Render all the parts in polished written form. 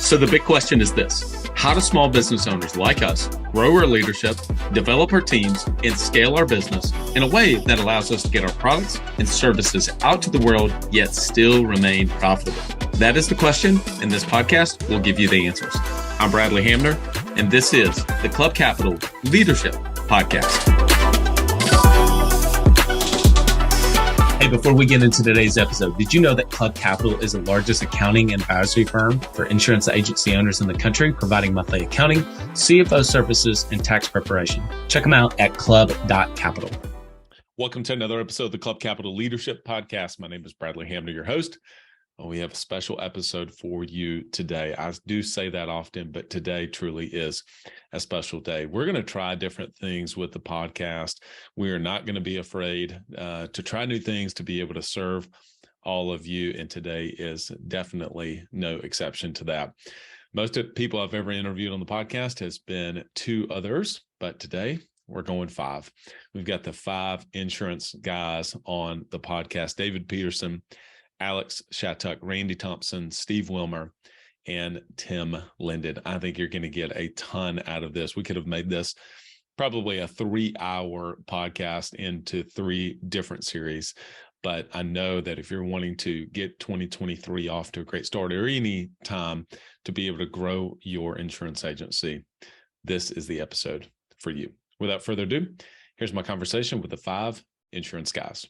So the big question is this: how do small business owners like us grow our leadership, develop our teams, and scale our business in a way that allows us to get our products and services out to the world, yet still remain profitable? That is the question, and this podcast will give you the answers. I'm Bradley Hamner, and this is the Club Capital Leadership Podcast. Hey, before we get into today's episode, did you know that Club Capital is the largest accounting and advisory firm for insurance agency owners in the country, providing monthly accounting, CFO services, and tax preparation? Check them out at club.capital. Welcome to another episode of the Club Capital Leadership Podcast. My name is Bradley Hamner, your host. We have a special episode for you today. I do say that often, but today truly is a special day. We're going to try different things with the podcast. We are not going to be afraid to try new things to be able to serve all of you. And today is definitely no exception to that. Most of the people I've ever interviewed on the podcast has been 2 others, but today we're going 5. We've got the 5 insurance guys on the podcast: David Peterson, Alex Shattuck, Randy Thompson, Steve Wilmer, and Tim Lindon. I think you're going to get a ton out of this. We could have made this probably a 3-hour podcast into 3 different series. But I know that if you're wanting to get 2023 off to a great start, or any time to be able to grow your insurance agency, this is the episode for you. Without further ado, here's my conversation with the 5 insurance guys.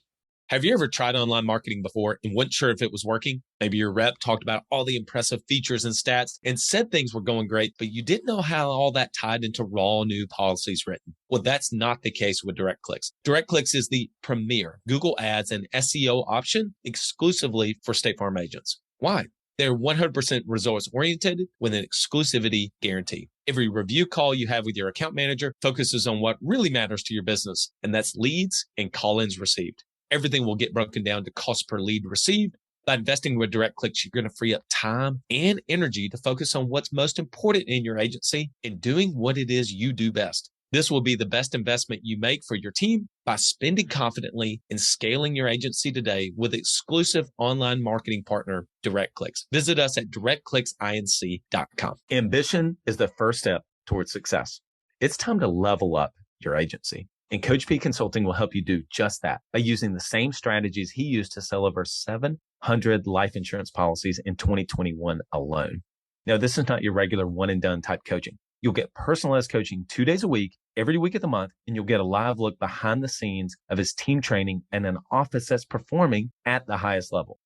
Have you ever tried online marketing before and weren't sure if it was working? Maybe your rep talked about all the impressive features and stats and said things were going great, but you didn't know how all that tied into raw new policies written. Well, that's not the case with DirectClicks. DirectClicks is the premier Google Ads and SEO option exclusively for State Farm agents. Why? They're 100% results oriented with an exclusivity guarantee. Every review call you have with your account manager focuses on what really matters to your business, and that's leads and call-ins received. Everything will get broken down to cost per lead received. By investing with DirectClicks, you're going to free up time and energy to focus on what's most important in your agency and doing what it is you do best. This will be the best investment you make for your team by spending confidently and scaling your agency today with exclusive online marketing partner, DirectClicks. Visit us at directclicksinc.com. Ambition is the first step towards success. It's time to level up your agency. And Coach P Consulting will help you do just that by using the same strategies he used to sell over 700 life insurance policies in 2021 alone. Now, this is not your regular one and done type coaching. You'll get personalized coaching 2 days a week, every week of the month, and you'll get a live look behind the scenes of his team training and an office that's performing at the highest level.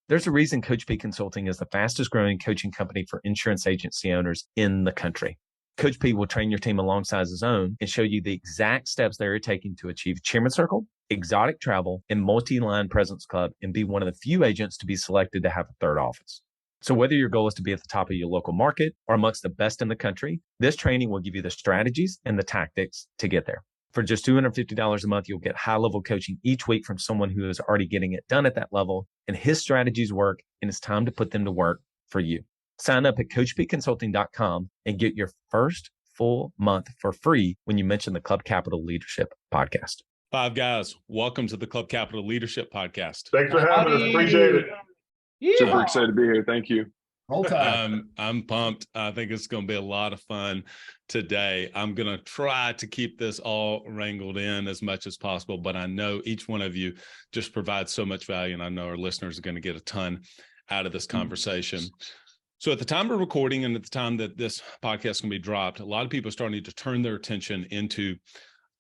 There's a reason Coach P Consulting is the fastest growing coaching company for insurance agency owners in the country. Coach P will train your team alongside his own and show you the exact steps they're taking to achieve Chairman Circle, exotic travel, and multi-line presence club, and be one of the few agents to be selected to have a 3rd office. So whether your goal is to be at the top of your local market or amongst the best in the country, this training will give you the strategies and the tactics to get there. For just $250 a month, you'll get high-level coaching each week from someone who is already getting it done at that level, and his strategies work, and it's time to put them to work for you. Sign up at coachpconsulting.com and get your first full month for free when you mention the Club Capital Leadership Podcast. 5 guys, welcome to the Club Capital Leadership Podcast. Thanks for having us. Appreciate it. Yeah. Super excited to be here. Thank you. Roll Tide. I'm pumped. I think it's going to be a lot of fun today. I'm going to try to keep this all wrangled in as much as possible, but I know each one of you just provides so much value, and I know our listeners are going to get a ton out of this conversation. So at the time of recording and at the time that this podcast can be dropped, a lot of people are starting to turn their attention into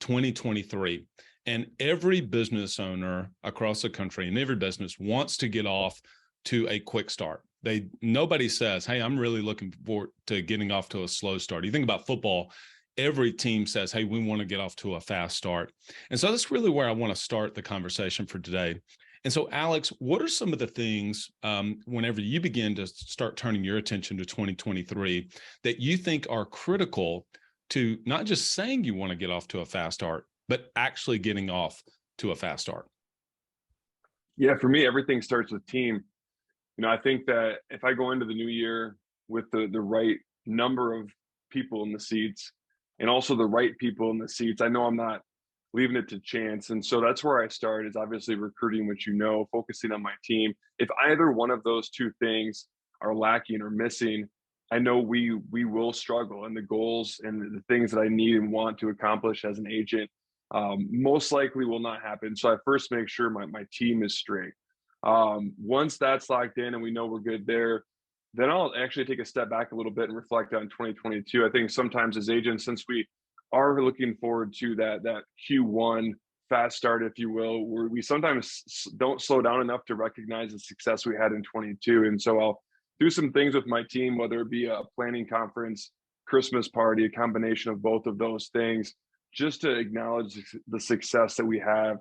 2023. And every business owner across the country and every business wants to get off to a quick start. Nobody says, hey, I'm really looking forward to getting off to a slow start. You think about football, every team says, hey, we want to get off to a fast start. And so that's really where I want to start the conversation for today. And so, Alex, what are some of the things whenever you begin to start turning your attention to 2023 that you think are critical to not just saying you want to get off to a fast start, but actually getting off to a fast start? Yeah, for me, everything starts with team. I think that if I go into the new year with the right number of people in the seats and also the right people in the seats, I know I'm not leaving it to chance. And so that's where I start, is obviously recruiting, which focusing on my team. If either one of those 2 things are lacking or missing, I know we will struggle, and the goals and the things that I need and want to accomplish as an agent most likely will not happen. So I first make sure my team is straight. Once that's locked in and we know we're good there, then I'll actually take a step back a little bit and reflect on 2022. I think sometimes as agents, since we are looking forward to that Q1 fast start, if you will, where we sometimes don't slow down enough to recognize the success we had in 22. And so I'll do some things with my team, whether it be a planning conference, Christmas party, a combination of both of those things, just to acknowledge the success that we have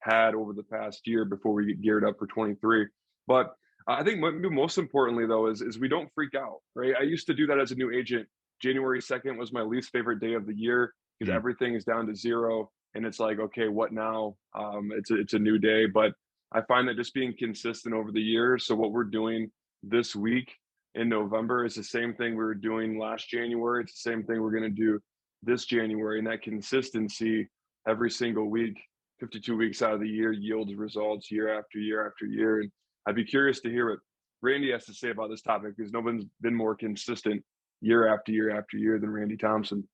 had over the past year before we get geared up for 23. But I think most importantly, though, is we don't freak out, right? I used to do that as a new agent. January 2nd was my least favorite day of the year because everything is down to zero. And it's like, okay, what now? It's a new day. But I find that just being consistent over the years. So what we're doing this week in November is the same thing we were doing last January. It's the same thing we're going to do this January. And that consistency every single week, 52 weeks out of the year, yields results year after year after year. And I'd be curious to hear what Randy has to say about this topic, because no one's been more consistent year after year after year than Randy Thompson.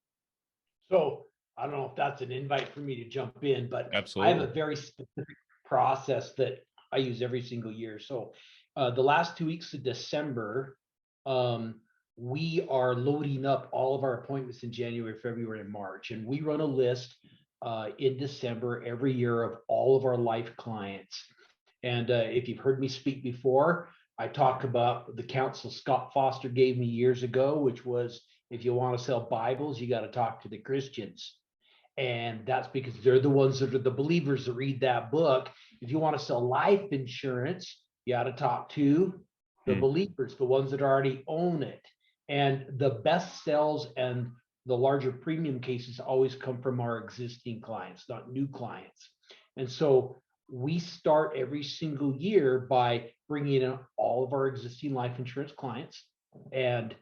So I don't know if that's an invite for me to jump in, but Absolutely. I have a very specific process that I use every single year. So the last 2 weeks of December, we are loading up all of our appointments in January, February, and March. And we run a list in December every year of all of our life clients. And if you've heard me speak before, I talk about the counsel Scott Foster gave me years ago, which was, if you want to sell Bibles, you got to talk to the Christians. And that's because they're the ones that are the believers that read that book. If you want to sell life insurance, you got to talk to the believers, the ones that already own it. And the best sales and the larger premium cases always come from our existing clients, not new clients. And so we start every single year by bringing in all of our existing life insurance clients and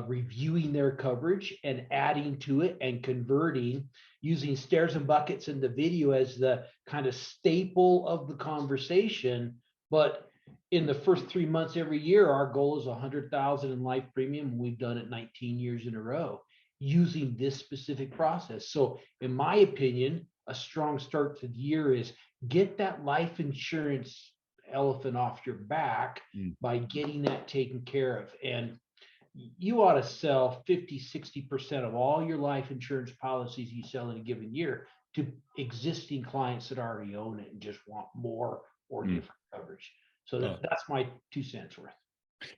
reviewing their coverage and adding to it and converting, using stairs and buckets in the video as the kind of staple of the conversation. But in the first 3 months every year, our goal is 100,000 in life premium. We've done it 19 years in a row using this specific process. So in my opinion, a strong start to the year is get that life insurance elephant off your back by getting that taken care of. And you ought to sell 50-60% of all your life insurance policies you sell in a given year to existing clients that already own it and just want more or different coverage. So that's my 2 cents worth.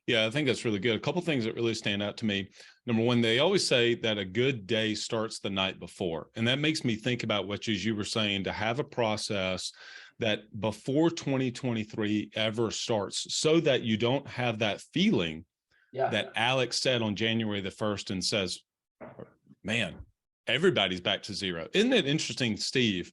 Yeah, I think that's really good. A couple of things that really stand out to me. Number one, they always say that a good day starts the night before. And that makes me think about what, as you were saying, to have a process that before 2023 ever starts, so that you don't have that feeling that Alex said on January the 1st and says, man, everybody's back to zero. Isn't it interesting, Steve,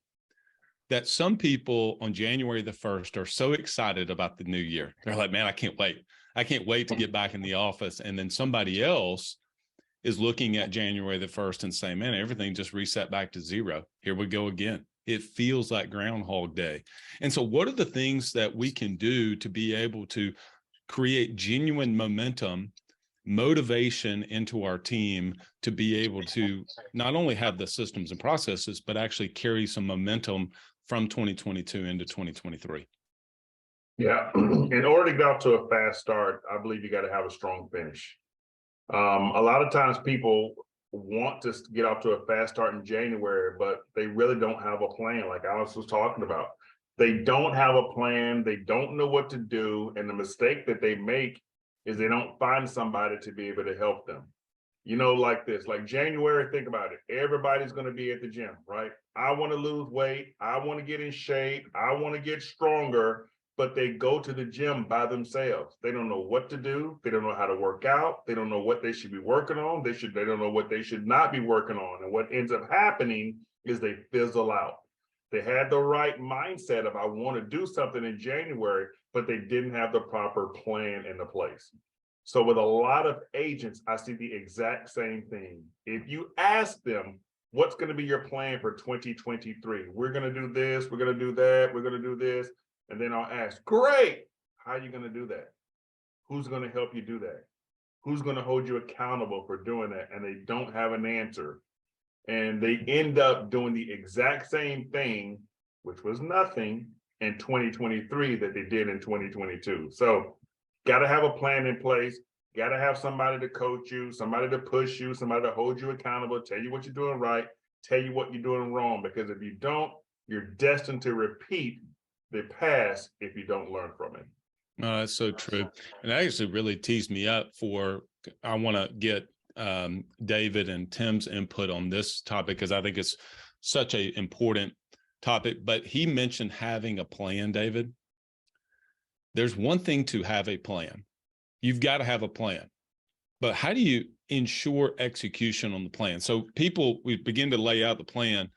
that some people on January the 1st are so excited about the new year? They're like, man, I can't wait. I can't wait to get back in the office. And then somebody else is looking at January the 1st and saying, man, everything just reset back to zero. Here we go again. It feels like Groundhog Day. And so what are the things that we can do to be able to create genuine momentum, motivation into our team to be able to not only have the systems and processes, but actually carry some momentum from 2022 into 2023? Yeah, in order to get off to a fast start, I believe you got to have a strong finish. A lot of times people want to get off to a fast start in January, but they really don't have a plan, like Alex was talking about. They don't have a plan. They don't know what to do. And the mistake that they make is they don't find somebody to be able to help them. You know, like this, like January, think about it. Everybody's going to be at the gym, right? I want to lose weight. I want to get in shape. I want to get stronger, but they go to the gym by themselves. They don't know what to do. They don't know how to work out. They don't know what they should be working on. They don't know what they should not be working on. And what ends up happening is they fizzle out. They had the right mindset of I want to do something in January, but they didn't have the proper plan into place. So with a lot of agents, I see the exact same thing. If you ask them, what's going to be your plan for 2023? We're going to do this, we're going to do that, we're going to do this. And then I'll ask, great, how are you going to do that? Who's going to help you do that? who's going to hold you accountable for doing that? And they don't have an answer. And they end up doing the exact same thing, which was nothing in 2023 that they did in 2022. So got to have a plan in place. Got to have somebody to coach you, somebody to push you, somebody to hold you accountable, tell you what you're doing right, tell you what you're doing wrong. Because if you don't, you're destined to repeat the past if you don't learn from it. No, that's so true. And that actually really teased me up I want to get David and Tim's input on this topic, because I think it's such an important topic. But he mentioned having a plan, David. There's one thing to have a plan. You've got to have a plan. But how do you ensure execution on the plan? So we begin to lay out the plan,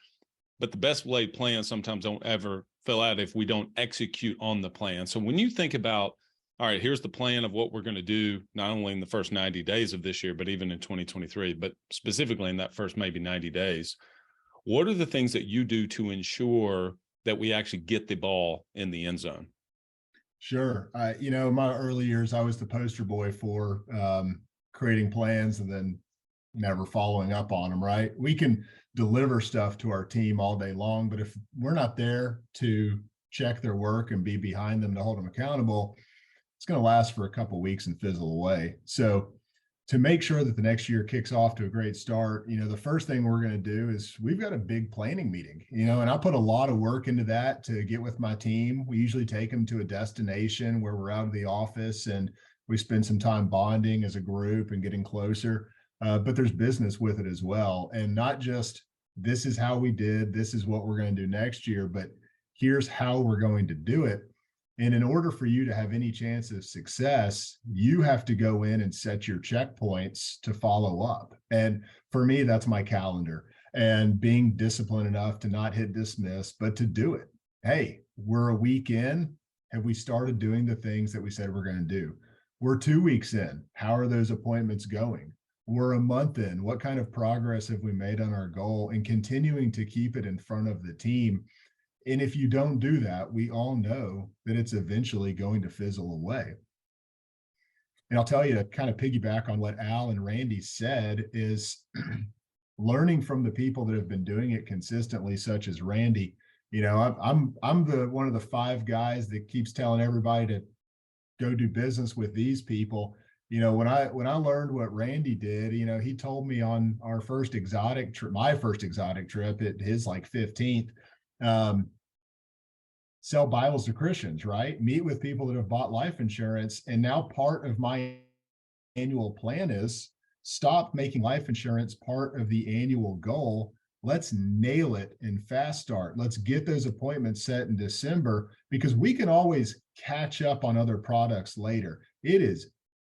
but the best laid plans sometimes don't ever fill out if we don't execute on the plan. So when you think about, all right, here's the plan of what we're going to do, not only in the first 90 days of this year, but even in 2023, but specifically in that first maybe 90 days, what are the things that you do to ensure that we actually get the ball in the end zone? Sure. In my early years, I was the poster boy for creating plans and then never following up on them, right? We can deliver stuff to our team all day long, but if we're not there to check their work and be behind them to hold them accountable, it's going to last for a couple of weeks and fizzle away. So to make sure that the next year kicks off to a great start, the first thing we're going to do is we've got a big planning meeting, and I put a lot of work into that to get with my team. We usually take them to a destination where we're out of the office and we spend some time bonding as a group and getting closer. But there's business with it as well. And not just this is how we did, this is what we're going to do next year, but here's how we're going to do it. And in order for you to have any chance of success, you have to go in and set your checkpoints to follow up. And for me, that's my calendar and being disciplined enough to not hit dismiss, but to do it. Hey, we're a week in. Have we started doing the things that we said we're going to do? We're 2 weeks in. How are those appointments going? We're a month in. What kind of progress have we made on our goal? And continuing to keep it in front of the team. And if you don't do that, we all know that it's eventually going to fizzle away. And I'll tell you, to kind of piggyback on what Al and Randy said, is learning from the people that have been doing it consistently, such as Randy. I'm the one of the 5 guys that keeps telling everybody to go do business with these people. When I learned what Randy did, he told me on our first exotic trip, my first exotic trip, at his 15th, sell Bibles to Christians, right? Meet with people that have bought life insurance. And now part of my annual plan is stop making life insurance part of the annual goal. Let's nail it in fast start. Let's get those appointments set in December, because we can always catch up on other products later. It is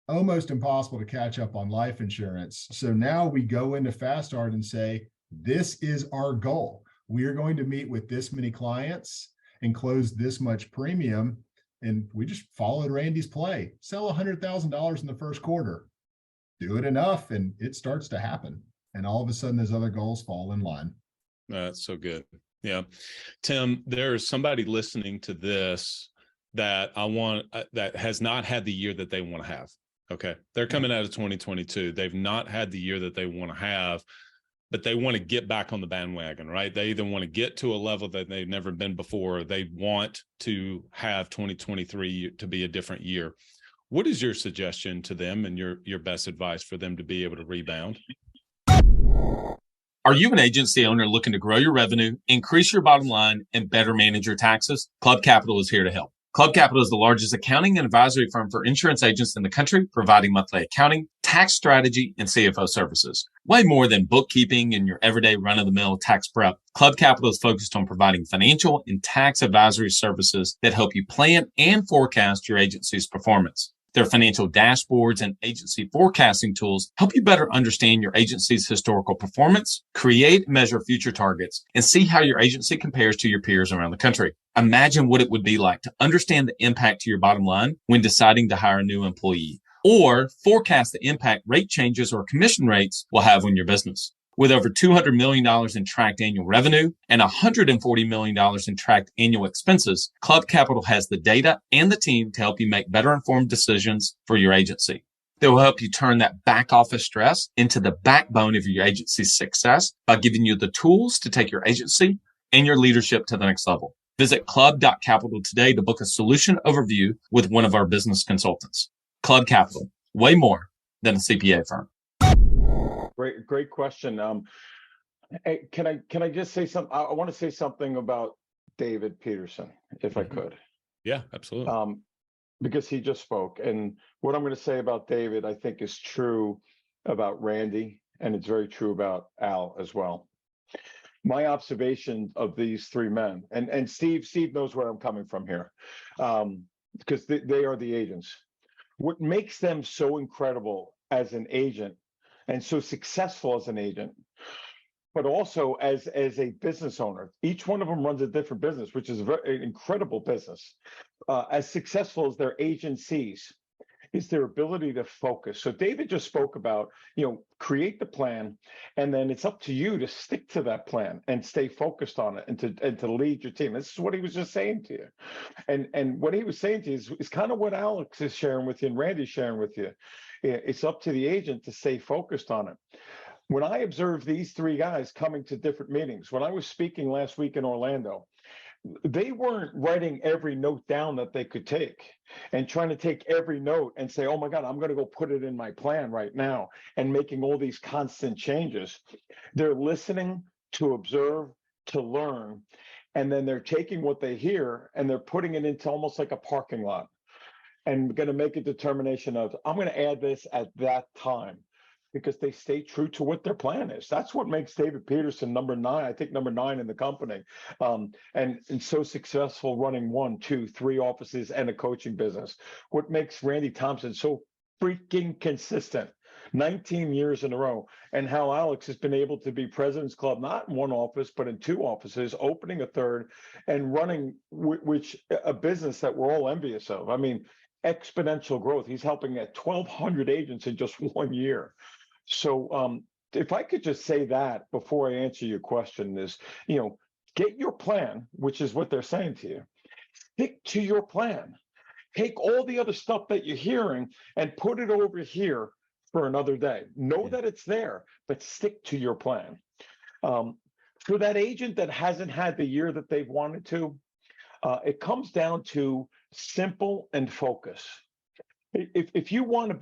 almost impossible to catch up on life insurance. So now we go into fast start and say, this is our goal. We are going to meet with this many clients and close this much premium. And we just followed Randy's play. Sell $100,000 in the first quarter. Do it enough and it starts to happen. And all of a sudden, those other goals fall in line. That's so good. Yeah. Tim, there's somebody listening to this that that has not had the year that they want to have. Okay. They're coming out of 2022. They've not had the year that they want to have, but they want to get back on the bandwagon, right? They either want to get to a level that they've never been before, or they want to have 2023 to be a different year. What is your suggestion to them and your best advice for them to be able to rebound? Are you an agency owner looking to grow your revenue, increase your bottom line, and better manage your taxes? Club Capital is here to help. Club Capital is the largest accounting and advisory firm for insurance agents in the country, providing monthly accounting, tax strategy, and CFO services. Way more than bookkeeping and your everyday run-of-the-mill tax prep, Club Capital is focused on providing financial and tax advisory services that help you plan and forecast your agency's performance. Their financial dashboards and agency forecasting tools help you better understand your agency's historical performance, create and measure future targets, and see how your agency compares to your peers around the country. Imagine what it would be like to understand the impact to your bottom line when deciding to hire a new employee, or forecast the impact rate changes or commission rates will have on your business. With over $200 million in tracked annual revenue and $140 million in tracked annual expenses, Club Capital has the data and the team to help you make better informed decisions for your agency. that will help you turn that back office stress into the backbone of your agency's success by giving you the tools to take your agency and your leadership to the next level. Visit club.capital today to book a solution overview with one of our business consultants. Club Capital, way more than a CPA firm. Great question. Hey, can I just say something? I want to say something about David Peterson, if I could. Yeah, absolutely. Because he just spoke, and what I'm going to say about David, I think, is true about Randy, and it's very true about Al as well. My observation of these three men, and Steve knows where I'm coming from here, because they are the agents. What makes them so incredible as an agent and so successful as an agent, but also as a business owner, each one of them runs a different business, which is an incredible business. As successful as their agencies, is their ability to focus. So David just spoke about, create the plan, and then it's up to you to stick to that plan and stay focused on it, and to lead your team. This is what he was just saying to you. And what he was saying to you is kind of what Alex is sharing with you and Randy's sharing with you. It's up to the agent to stay focused on it. When I observed these three guys coming to different meetings, when I was speaking last week in Orlando, they weren't writing every note down that they could take and trying to take every note and say, oh my God, I'm going to go put it in my plan right now, and making all these constant changes. They're listening to observe, to learn, and then they're taking what they hear and they're putting it into almost like a parking lot, and going to make a determination of, I'm going to add this at that time, because they stay true to what their plan is. That's what makes David Peterson number 9, I think number 9 in the company, and so successful running 1, 2, 3 offices and a coaching business. What makes Randy Thompson so freaking consistent, 19 years in a row, and how Alex has been able to be President's Club, not in 1 office, but in 2 offices, opening a 3rd, and running which a business that we're all envious of. I mean, exponential growth. He's helping at 1,200 agents in just 1 year. So if I could just say that before I answer your question is, get your plan, which is what they're saying to you. Stick to your plan. Take all the other stuff that you're hearing and put it over here for another day. Know that it's there, but stick to your plan. For that agent that hasn't had the year that they've wanted to, it comes down to simple and focus. If you want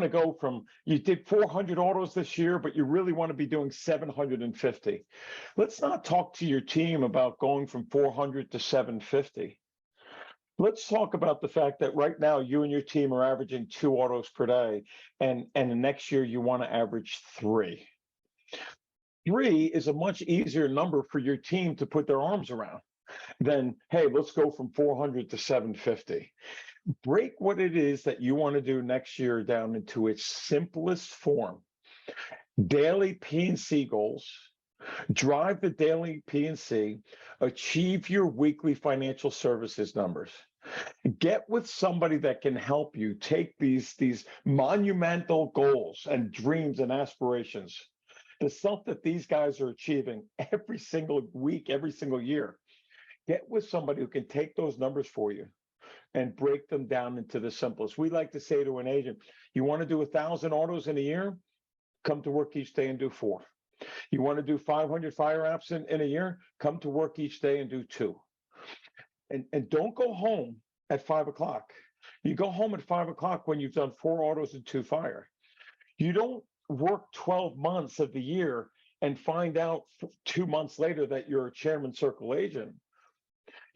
to go from, you did 400 autos this year, but you really want to be doing 750. Let's not talk to your team about going from 400 to 750. Let's talk about the fact that right now you and your team are averaging 2 autos per day, and the next year you want to average 3. 3 is a much easier number for your team to put their arms around than, hey, let's go from 400 to 750. Break what it is that you want to do next year down into its simplest form. Daily P&C goals. Drive the daily P&C. Achieve your weekly financial services numbers. Get with somebody that can help you take these monumental goals and dreams and aspirations, the stuff that these guys are achieving every single week, every single year. Get with somebody who can take those numbers for you and break them down into the simplest. We like to say to an agent, you want to do 1,000 autos in a year? Come to work each day and do 4. You want to do 500 fire apps in a year? Come to work each day and do 2. And don't go home at 5 o'clock. You go home at 5 o'clock when you've done 4 autos and 2 fire. You don't work 12 months of the year and find out 2 months later that you're a Chairman Circle agent.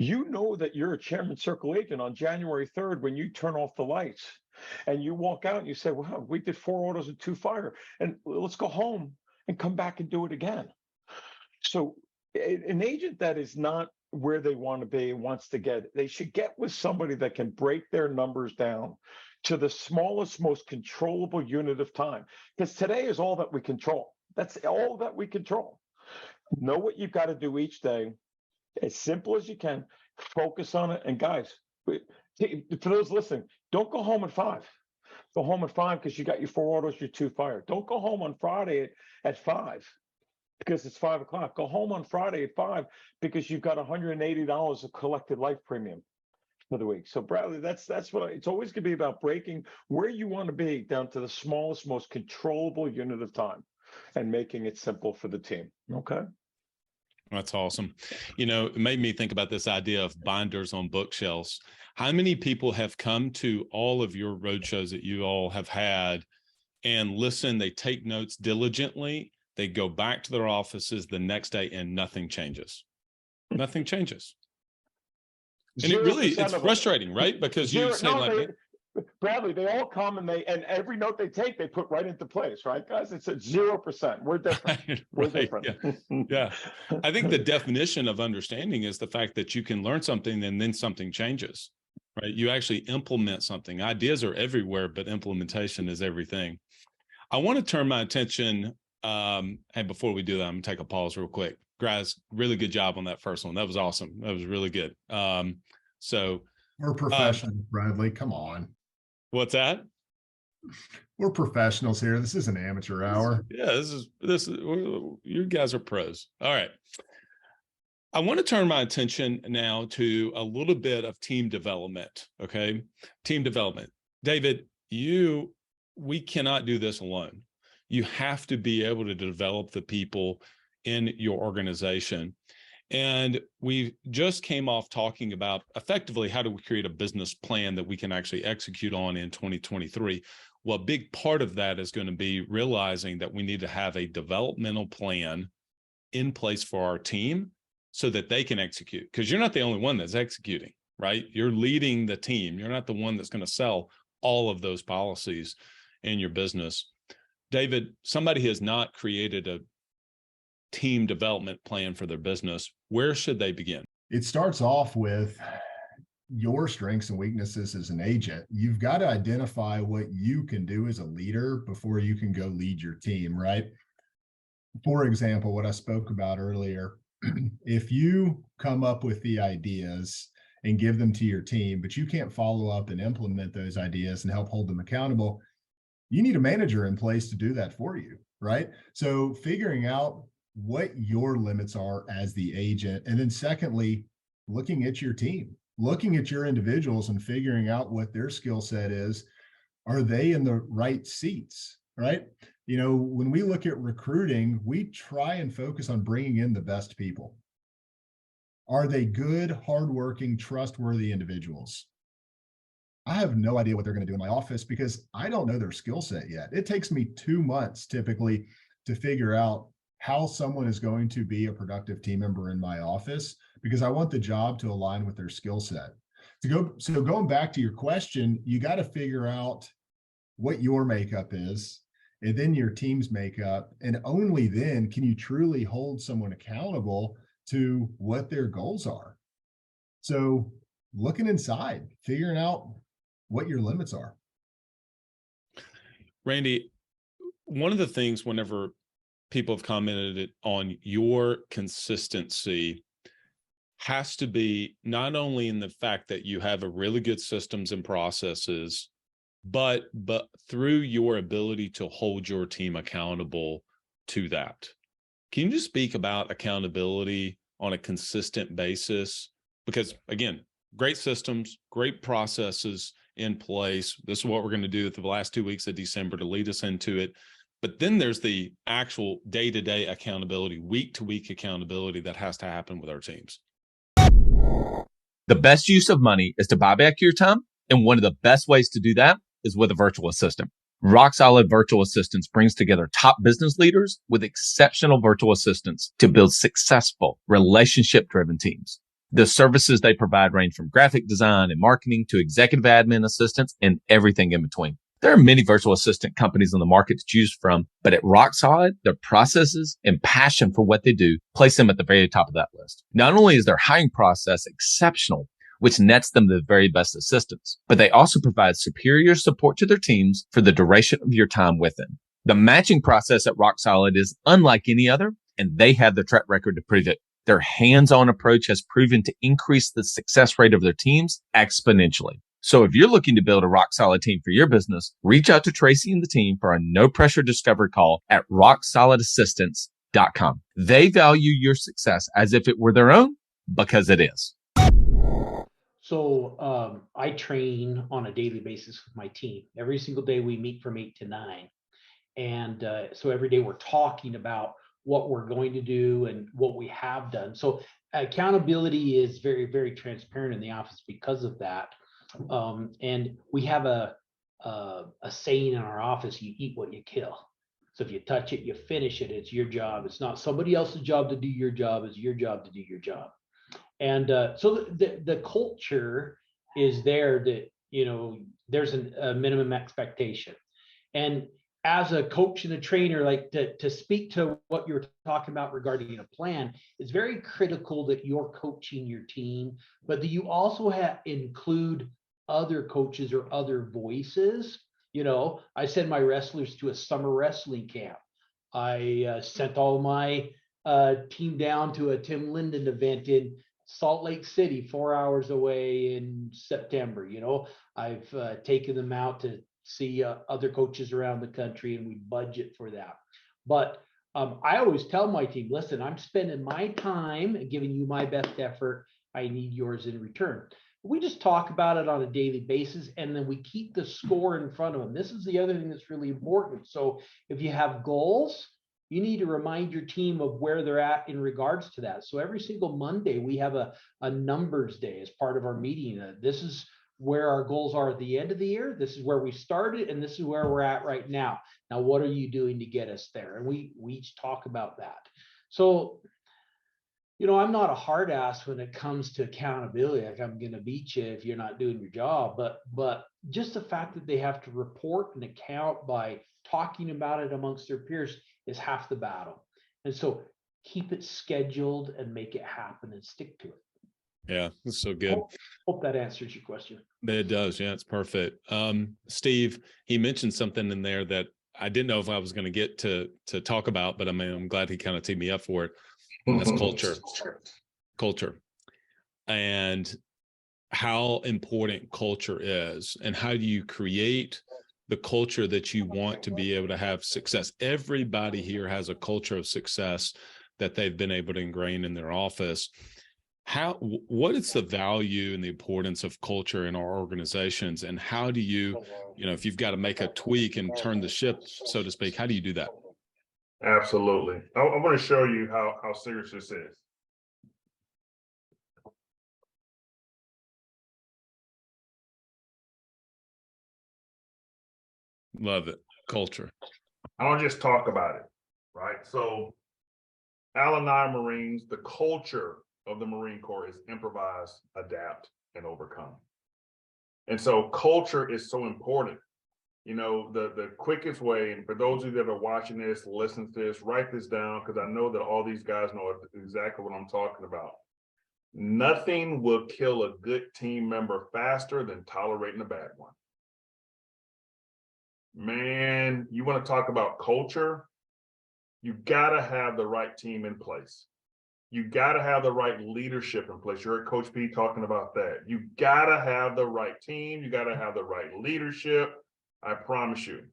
You know that you're a Chairman Circle agent on January 3rd when you turn off the lights and you walk out and you say, wow, we did 4 autos and 2 fire, and let's go home and come back and do it again. So an agent that is not where they want to be and wants to get, they should get with somebody that can break their numbers down to the smallest, most controllable unit of time. Because today is all that we control. That's all that we control. Know what you've got to do each day, as simple as you can, focus on it. And guys, for those listening, don't go home at 5. Go home at 5 because you got your 4 autos, your 2 fire. Don't go home on Friday at 5 because it's 5 o'clock. Go home on Friday at 5 because you've got $180 of collected life premium. for the week. So Bradley, that's it's always going to be about breaking where you want to be down to the smallest, most controllable unit of time and making it simple for the team. Okay. That's awesome. It made me think about this idea of binders on bookshelves. How many people have come to all of your roadshows that you all have had and listen, they take notes diligently, they go back to their offices the next day and nothing changes. Nothing changes. And it's frustrating, right? Because you say Bradley, they all come and every note they take, they put right into place, right, guys? It's at 0%. We're different. We're different. Yeah. I think the definition of understanding is the fact that you can learn something and then something changes, right? You actually implement something. Ideas are everywhere, but implementation is everything. I want to turn my attention, and before we do that, I'm going to take a pause real quick. Guys, really good job on that first one. That was awesome. That was really good. We're professionals, Bradley. Come on. What's that? We're professionals here. This is an amateur hour. Yeah, this is you guys are pros. All right. I want to turn my attention now to a little bit of team development. Okay. Team development. David, we cannot do this alone. You have to be able to develop the people in your organization. And we just came off talking about effectively how do we create a business plan that we can actually execute on in 2023. Well, a big part of that is going to be realizing that we need to have a developmental plan in place for our team so that they can execute, because you're not the only one that's executing, right? You're leading the team. You're not the one that's going to sell all of those policies in your business. David, somebody has not created a team development plan for their business. Where should they begin? It starts off with your strengths and weaknesses as an agent. You've got to identify what you can do as a leader before you can go lead your team, right? For example, what I spoke about earlier, if you come up with the ideas and give them to your team, but you can't follow up and implement those ideas and help hold them accountable, you need a manager in place to do that for you, right? So figuring out what your limits are as the agent. And then secondly, looking at your team, looking at your individuals and figuring out what their skill set is. Are they in the right seats, right? When we look at recruiting, we try and focus on bringing in the best people. Are they good, hardworking, trustworthy individuals? I have no idea what they're going to do in my office because I don't know their skill set yet. It takes me 2 months typically to figure out how someone is going to be a productive team member in my office because I want the job to align with their skill set. So going back to your question, you got to figure out what your makeup is and then your team's makeup. And only then can you truly hold someone accountable to what their goals are. So looking inside, figuring out what your limits are. Randy, one of the things whenever people have commented on your consistency has to be not only in the fact that you have a really good systems and processes, but through your ability to hold your team accountable to that. Can you just speak about accountability on a consistent basis? Because again, great systems, great processes in place. This is what we're going to do for the last 2 weeks of December to lead us into it. But then there's the actual day-to-day accountability, week-to-week accountability that has to happen with our teams. The best use of money is to buy back your time. And one of the best ways to do that is with a virtual assistant. Rock Solid Virtual Assistants brings together top business leaders with exceptional virtual assistants to build successful, relationship-driven teams. The services they provide range from graphic design and marketing to executive admin assistants and everything in between. There are many virtual assistant companies on the market to choose from, but at Rock Solid, their processes and passion for what they do place them at the very top of that list. Not only is their hiring process exceptional, which nets them the very best assistants, but they also provide superior support to their teams for the duration of your time with them. The matching process at Rock Solid is unlike any other, and they have the track record to prove it. Their hands-on approach has proven to increase the success rate of their teams exponentially. So if you're looking to build a rock solid team for your business, reach out to Tracy and the team for a no pressure discovery call at rocksolidassistance.com. They value your success as if it were their own because it is. So I train on a daily basis with my team. Every single day we meet from 8 to 9. And so every day we're talking about what we're going to do and what we have done. So accountability is very, very transparent in the office because of that. And we have a saying in our office: you eat what you kill. So if you touch it, you finish it. It's your job. It's not somebody else's job to do your job. It's your job to do your job. And so the culture is there that, there's a minimum expectation. And as a coach and a trainer, like to speak to what you're talking about regarding a plan, it's very critical that you're coaching your team, but that you also include other coaches or other voices. I send my wrestlers to a summer wrestling camp. I sent all my team down to a Tim Lindon event in Salt Lake City, 4 hours away in September. I've taken them out to see other coaches around the country, and we budget for that. But I always tell my team, listen, I'm spending my time and giving you my best effort. I need yours in return. We just talk about it on a daily basis, and then we keep the score in front of them. This is the other thing that's really important. So if you have goals, you need to remind your team of where they're at in regards to that. So every single Monday, we have a numbers day as part of our meeting. This is where our goals are at the end of the year. This is where we started, and this is where we're at right now. Now, what are you doing to get us there? And we each talk about that. So, I'm not a hard ass when it comes to accountability. Like, I'm going to beat you if you're not doing your job. But just the fact that they have to report and account by talking about it amongst their peers is half the battle. And so keep it scheduled and make it happen and stick to it. Yeah, that's so good. Hope that answers your question. It does. Yeah, it's perfect. Steve, he mentioned something in there that I didn't know if I was going to get to talk about, but I'm glad he kind of teed me up for it. And that's culture, and how important culture is, and how do you create the culture that you want to be able to have success. Everybody here has a culture of success that they've been able to ingrain in their office. What is the value and the importance of culture in our organizations, and how do you, if you've got to make a tweak and turn the ship, so to speak, how do you do that? Absolutely. I want to show you how serious this is. Love it. Culture. I don't just talk about it, right? So Al and I Marines, the culture of the Marine Corps is improvise, adapt, and overcome. And so culture is so important. The quickest way, and for those of you that are watching this, listen to this, write this down, because I know that all these guys know exactly what I'm talking about. Nothing will kill a good team member faster than tolerating a bad one. Man, you want to talk about culture? You got to have the right team in place. You got to have the right leadership in place. You heard Coach P talking about that. You got to have the right team. You got to have the right leadership. I promise you.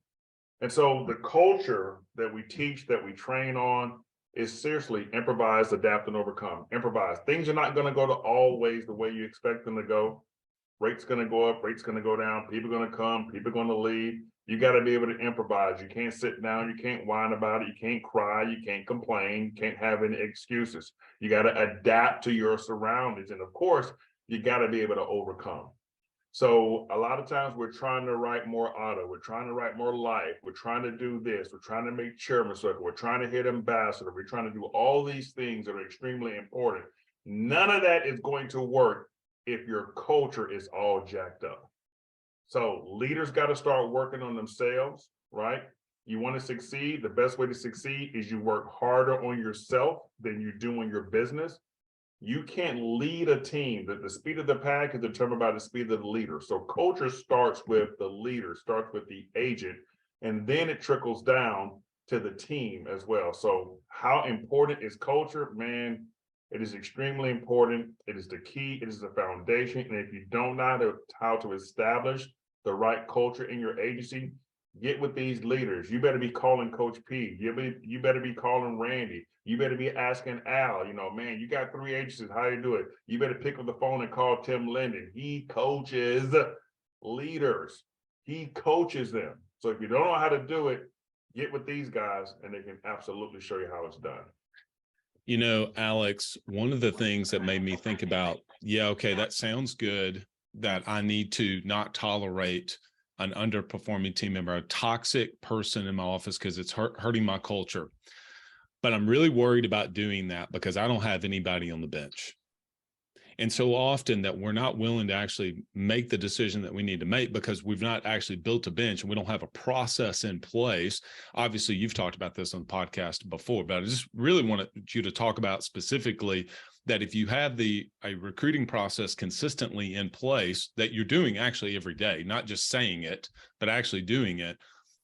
And so the culture that we teach, that we train on, is seriously improvise, adapt, and overcome. Improvise. Things are not going to go to always the way you expect them to go. Rate's going to go up, rate's going to go down. People are going to come, people are going to leave. You got to be able to improvise. You can't sit down. You can't whine about it. You can't cry. You can't complain. You can't have any excuses. You got to adapt to your surroundings. And of course, you got to be able to overcome. So a lot of times we're trying to write more auto. We're trying to write more life. We're trying to do this. We're trying to make chairman circle. We're trying to hit ambassador. We're trying to do all these things that are extremely important. None of that is going to work if your culture is all jacked up. So leaders got to start working on themselves, right? You want to succeed. The best way to succeed is you work harder on yourself than you do on your business. You can't lead a team. The speed of the pack is determined by the speed of the leader. So culture starts with the leader, starts with the agent, and then it trickles down to the team as well. So how important is culture? Man, it is extremely important. It is the key. It is the foundation. And if you don't know how to establish the right culture in your agency, Get with these leaders. You better be calling Coach P. You better be calling Randy. You better be asking Al, man, you got 3 agencies. How do you do it? You better pick up the phone and call Tim Lindon. He coaches leaders. He coaches them. So if you don't know how to do it, get with these guys and they can absolutely show you how it's done. Alex, one of the things that made me think about, okay, that sounds good, that I need to not tolerate an underperforming team member, a toxic person in my office because it's hurting my culture. But I'm really worried about doing that because I don't have anybody on the bench. And so often that we're not willing to actually make the decision that we need to make because we've not actually built a bench and we don't have a process in place. Obviously, you've talked about this on the podcast before, but I just really wanted you to talk about specifically that if you have a recruiting process consistently in place that you're doing actually every day, not just saying it, but actually doing it,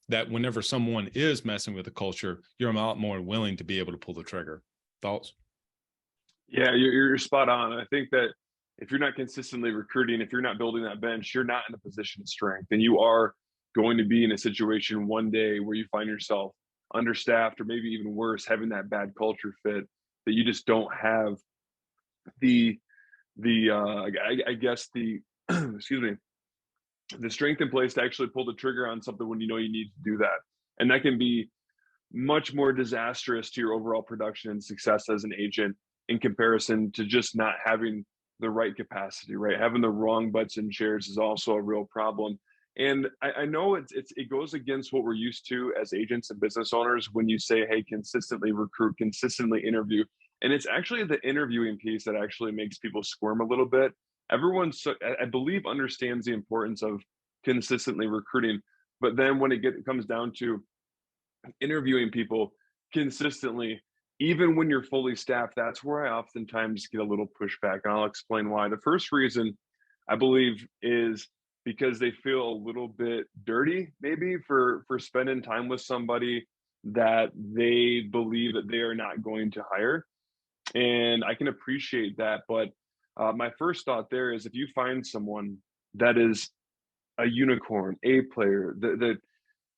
that whenever someone is messing with the culture, you're a lot more willing to be able to pull the trigger. Thoughts? Yeah, you're spot on. I think that if you're not consistently recruiting, if you're not building that bench, you're not in a position of strength. And you are going to be in a situation one day where you find yourself understaffed or maybe even worse, having that bad culture fit that you just don't have the excuse me, the strength in place to actually pull the trigger on something when you know you need to do that. And that can be much more disastrous to your overall production and success as an agent in comparison to just not having the right capacity, right? Having the wrong butts in chairs is also a real problem. And I know it goes against what we're used to as agents and business owners when you say, hey, consistently recruit, consistently interview. And it's actually the interviewing piece that actually makes people squirm a little bit. Everyone, I believe, understands the importance of consistently recruiting. But then when it comes down to interviewing people consistently, even when you're fully staffed, that's where I oftentimes get a little pushback. And I'll explain why. The first reason I believe is because they feel a little bit dirty, maybe for spending time with somebody that they believe that they are not going to hire. And I can appreciate that. But my first thought there is if you find someone that is a unicorn, a player, the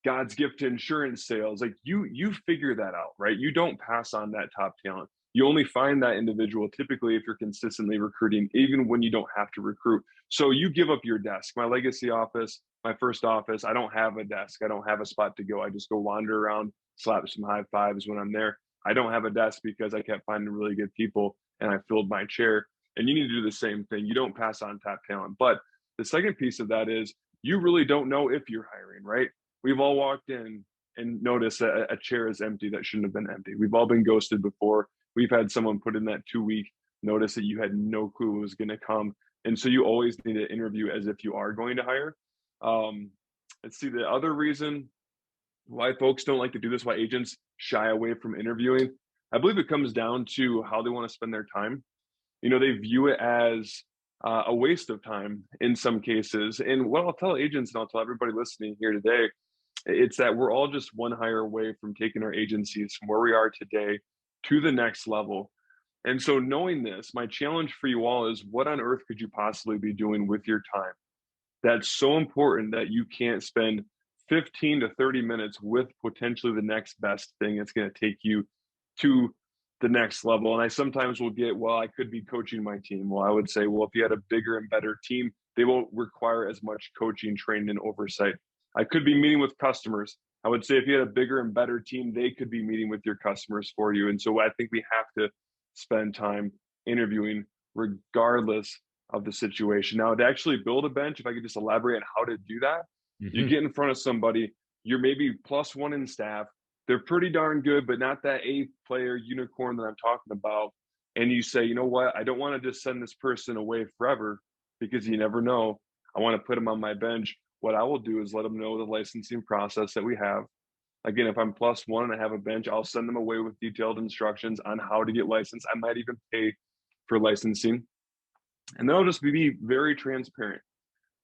God's gift to insurance sales, like you figure that out, right? You don't pass on that top talent. You only find that individual typically if you're consistently recruiting, even when you don't have to recruit. So you give up your desk. My legacy office, my first office, I don't have a desk. I don't have a spot to go. I just go wander around, slap some high fives when I'm there. I don't have a desk because I kept finding really good people and I filled my chair. And you need to do the same thing. You don't pass on top talent. But the second piece of that is you really don't know if you're hiring, right? We've all walked in and noticed that a chair is empty that shouldn't have been empty. We've all been ghosted before. We've had someone put in that 2-week notice that you had no clue was going to come. And so you always need to interview as if you are going to hire. Let's see, the other reason why folks don't like to do this, why agents shy away from interviewing, I believe it comes down to how they want to spend their time. You know, they view it as a waste of time in some cases. And what I'll tell agents and I'll tell everybody listening here today, it's that we're all just one hire away from taking our agencies from where we are today to the next level. And so knowing this, my challenge for you all is what on earth could you possibly be doing with your time? That's so important that you can't spend 15 to 30 minutes with potentially the next best thing that's going to take you to the next level. And I sometimes will get, well, I could be coaching my team. Well, I would say, well, if you had a bigger and better team, they won't require as much coaching, training, and oversight. I could be meeting with customers. I would say if you had a bigger and better team, they could be meeting with your customers for you. And so I think we have to spend time interviewing regardless of the situation. Now, to actually build a bench, if I could just elaborate on how to do that, you get in front of somebody, you're maybe +1 in staff. They're pretty darn good, but not that A player unicorn that I'm talking about. And you say, you know what? I don't want to just send this person away forever because you never know. I want to put them on my bench. What I will do is let them know the licensing process that we have. Again, if I'm +1 and I have a bench, I'll send them away with detailed instructions on how to get licensed. I might even pay for licensing. And then I'll just be very transparent.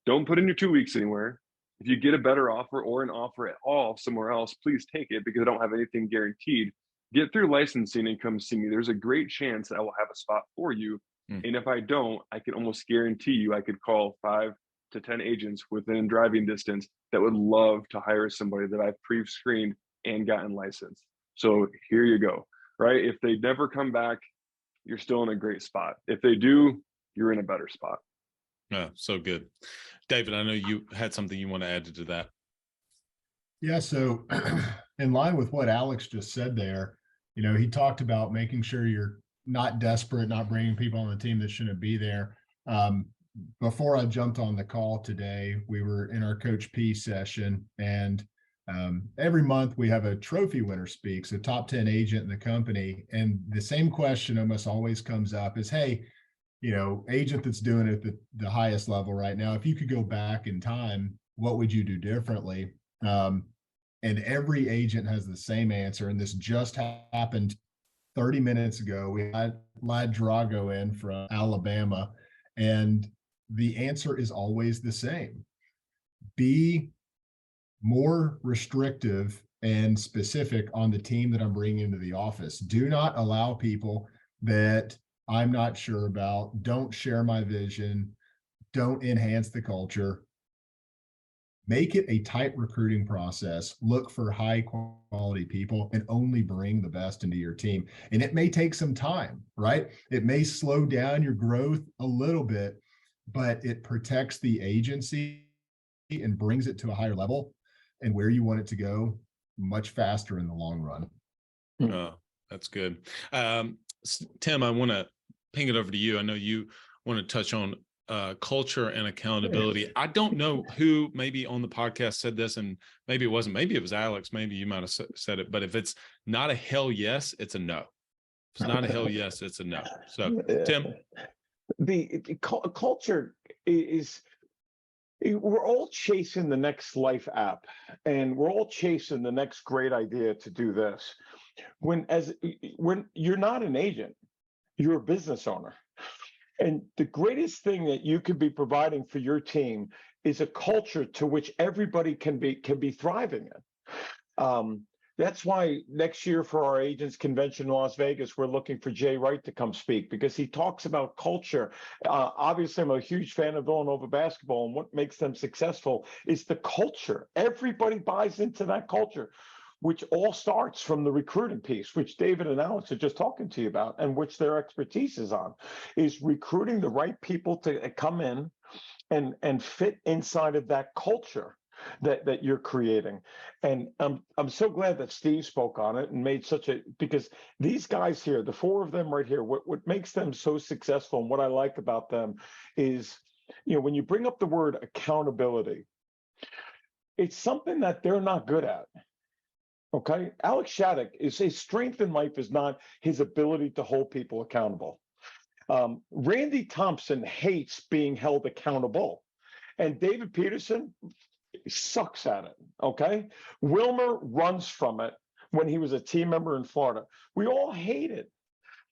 Don't put in your 2 weeks anywhere. If you get a better offer or an offer at all somewhere else, please take it because I don't have anything guaranteed. Get through licensing and come see me. There's a great chance that I will have a spot for you. And if I don't, I can almost guarantee you I could call 5, to 10 agents within driving distance that would love to hire somebody that I've pre-screened and gotten licensed. So here you go, right? If they never come back, you're still in a great spot. If they do, you're in a better spot. Yeah, so good. David, I know you had something you want to add to that. Yeah, so in line with what Alex just said there, he talked about making sure you're not desperate, not bringing people on the team that shouldn't be there. Before I jumped on the call today, we were in our Coach P session, and every month we have a trophy winner speaks, a top 10 agent in the company. And the same question almost always comes up is, hey, agent that's doing it at the highest level right now, if you could go back in time, what would you do differently? And every agent has the same answer. And this just happened 30 minutes ago. We had Lad Drago in from Alabama, and the answer is always the same. Be more restrictive and specific on the team that I'm bringing into the office. Do not allow people that I'm not sure about, don't share my vision, don't enhance the culture. Make it a tight recruiting process. Look for high quality people and only bring the best into your team. And it may take some time, right? It may slow down your growth a little bit, but it protects the agency and brings it to a higher level and where you want it to go much faster in the long run. Oh, that's good. Tim, I want to ping it over to you. I know you want to touch on culture and accountability. I don't know who maybe on the podcast said this, and maybe it wasn't, maybe it was Alex, maybe you might have said it, but if it's not a hell yes, it's a no. If it's not a hell yes, it's a no. So Tim. The culture is, we're all chasing the next life app, and we're all chasing the next great idea to do this. When you're not an agent, you're a business owner. And the greatest thing that you could be providing for your team is a culture to which everybody can be thriving in. That's why next year for our agents convention in Las Vegas, we're looking for Jay Wright to come speak, because he talks about culture. Obviously, I'm a huge fan of Villanova basketball, and what makes them successful is the culture. Everybody buys into that culture, which all starts from the recruiting piece, which David and Alex are just talking to you about, and which their expertise is on, is recruiting the right people to come in and fit inside of that culture that you're creating. And I'm so glad that Steve spoke on it and made because these guys here, the four of them right here, what makes them so successful and what I like about them is, when you bring up the word accountability, it's something that they're not good at. Okay, Alex Shattuck is his strength in life is not his ability to hold people accountable. Randy Thompson hates being held accountable, and David Peterson sucks at it. Okay, Wilmer runs from it when he was a team member in Florida. We all hate it.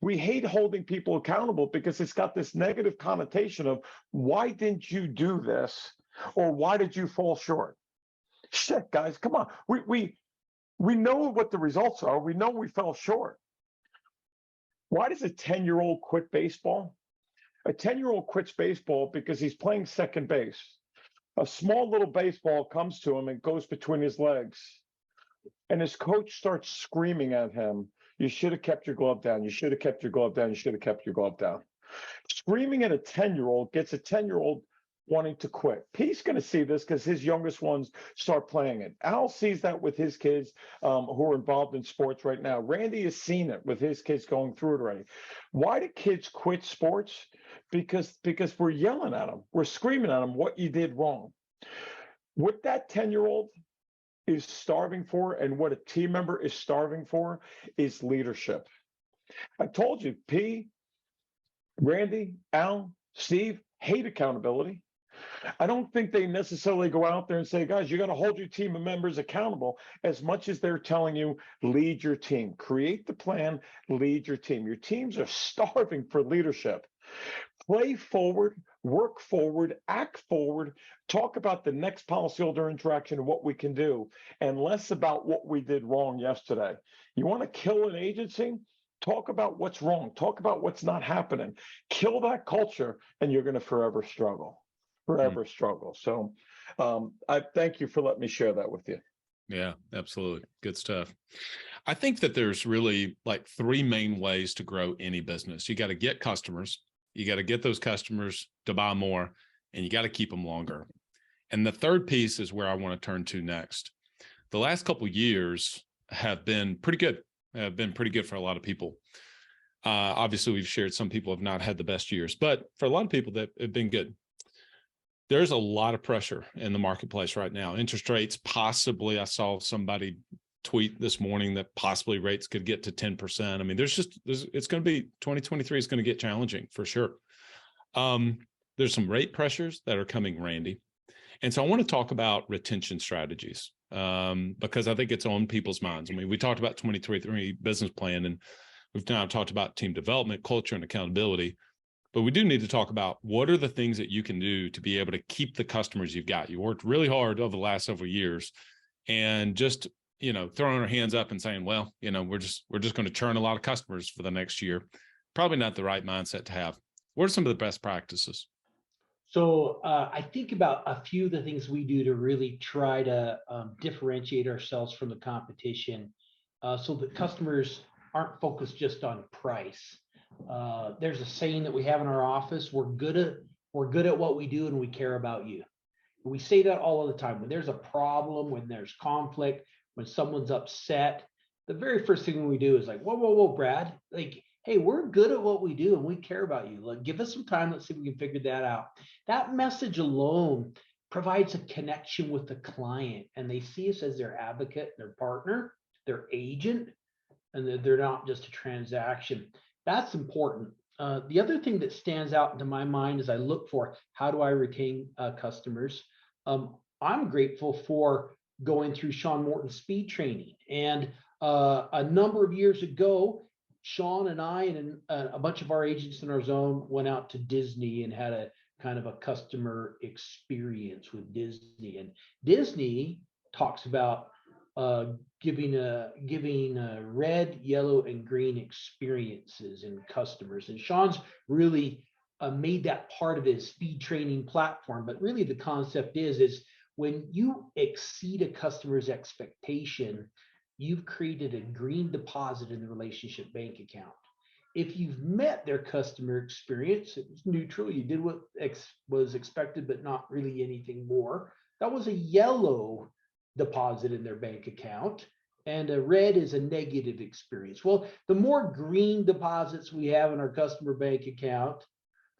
We hate holding people accountable because it's got this negative connotation of, why didn't you do this, or why did you fall short? Shit, guys, come on. We know what the results are. We know we fell short. Why does a 10-year-old quit baseball? A 10-year-old quits baseball because he's playing second base. A small little baseball comes to him and goes between his legs. And his coach starts screaming at him, "You should have kept your glove down. You should have kept your glove down. You should have kept your glove down." Screaming at a 10-year-old gets a 10-year-old wanting to quit. Pete's going to see this because his youngest ones start playing it. Al sees that with his kids who are involved in sports right now. Randy has seen it with his kids going through it already. Why do kids quit sports? Because we're yelling at them. We're screaming at them what you did wrong. What that 10-year-old is starving for, and what a team member is starving for, is leadership. I told you, P, Randy, Al, Steve hate accountability. I don't think they necessarily go out there and say, guys, you got to hold your team of members accountable, as much as they're telling you, lead your team, create the plan, lead your team. Your teams are starving for leadership. Play forward, work forward, act forward, talk about the next policyholder interaction and what we can do, and less about what we did wrong yesterday. You want to kill an agency? Talk about what's wrong. Talk about what's not happening. Kill that culture, and you're going to forever struggle. forever struggle. So I thank you for letting me share that with you. Yeah, absolutely. Good stuff. I think that there's really like three main ways to grow any business. You got to get customers, you got to get those customers to buy more, and you got to keep them longer. And the third piece is where I want to turn to next. The last couple of years have been pretty good, for a lot of people. Obviously, we've shared some people have not had the best years, but for a lot of people that have been good. There's a lot of pressure in the marketplace right now. Interest rates, possibly, I saw somebody tweet this morning that possibly rates could get to 10%. I mean, it's going to be 2023 is going to get challenging for sure. There's some rate pressures that are coming, Randy. And so I want to talk about retention strategies because I think it's on people's minds. I mean, we talked about 2023 business plan, and we've now talked about team development, culture, and accountability. But we do need to talk about what are the things that you can do to be able to keep the customers you've got. You worked really hard over the last several years, and just, throwing our hands up and saying, well, we're just going to churn a lot of customers for the next year. Probably not the right mindset to have. What are some of the best practices? So I think about a few of the things we do to really try to differentiate ourselves from the competition so that customers aren't focused just on price. There's a saying that we have in our office: we're good at what we do and we care about you. We say that all of the time. When there's a problem, when there's conflict, when someone's upset, the very first thing we do is like, whoa, Brad, like, hey, we're good at what we do and we care about you. Like, give us some time. Let's see if we can figure that out. That message alone provides a connection with the client, and they see us as their advocate, their partner, their agent, and they're not just a transaction. That's important. The other thing that stands out into my mind as I look for how do I retain customers, I'm grateful for going through Sean Morton's speed training. And a number of years ago, Sean and I and a bunch of our agents in our zone went out to Disney and had a kind of a customer experience with Disney. And Disney talks about giving red, yellow, and green experiences in customers. And Sean's really made that part of his speed training platform. But really the concept is when you exceed a customer's expectation, you've created a green deposit in the relationship bank account. If you've met their customer experience, it was neutral, you did what was expected, but not really anything more, that was a yellow deposit in their bank account, and a red is a negative experience. Well, the more green deposits we have in our customer bank account,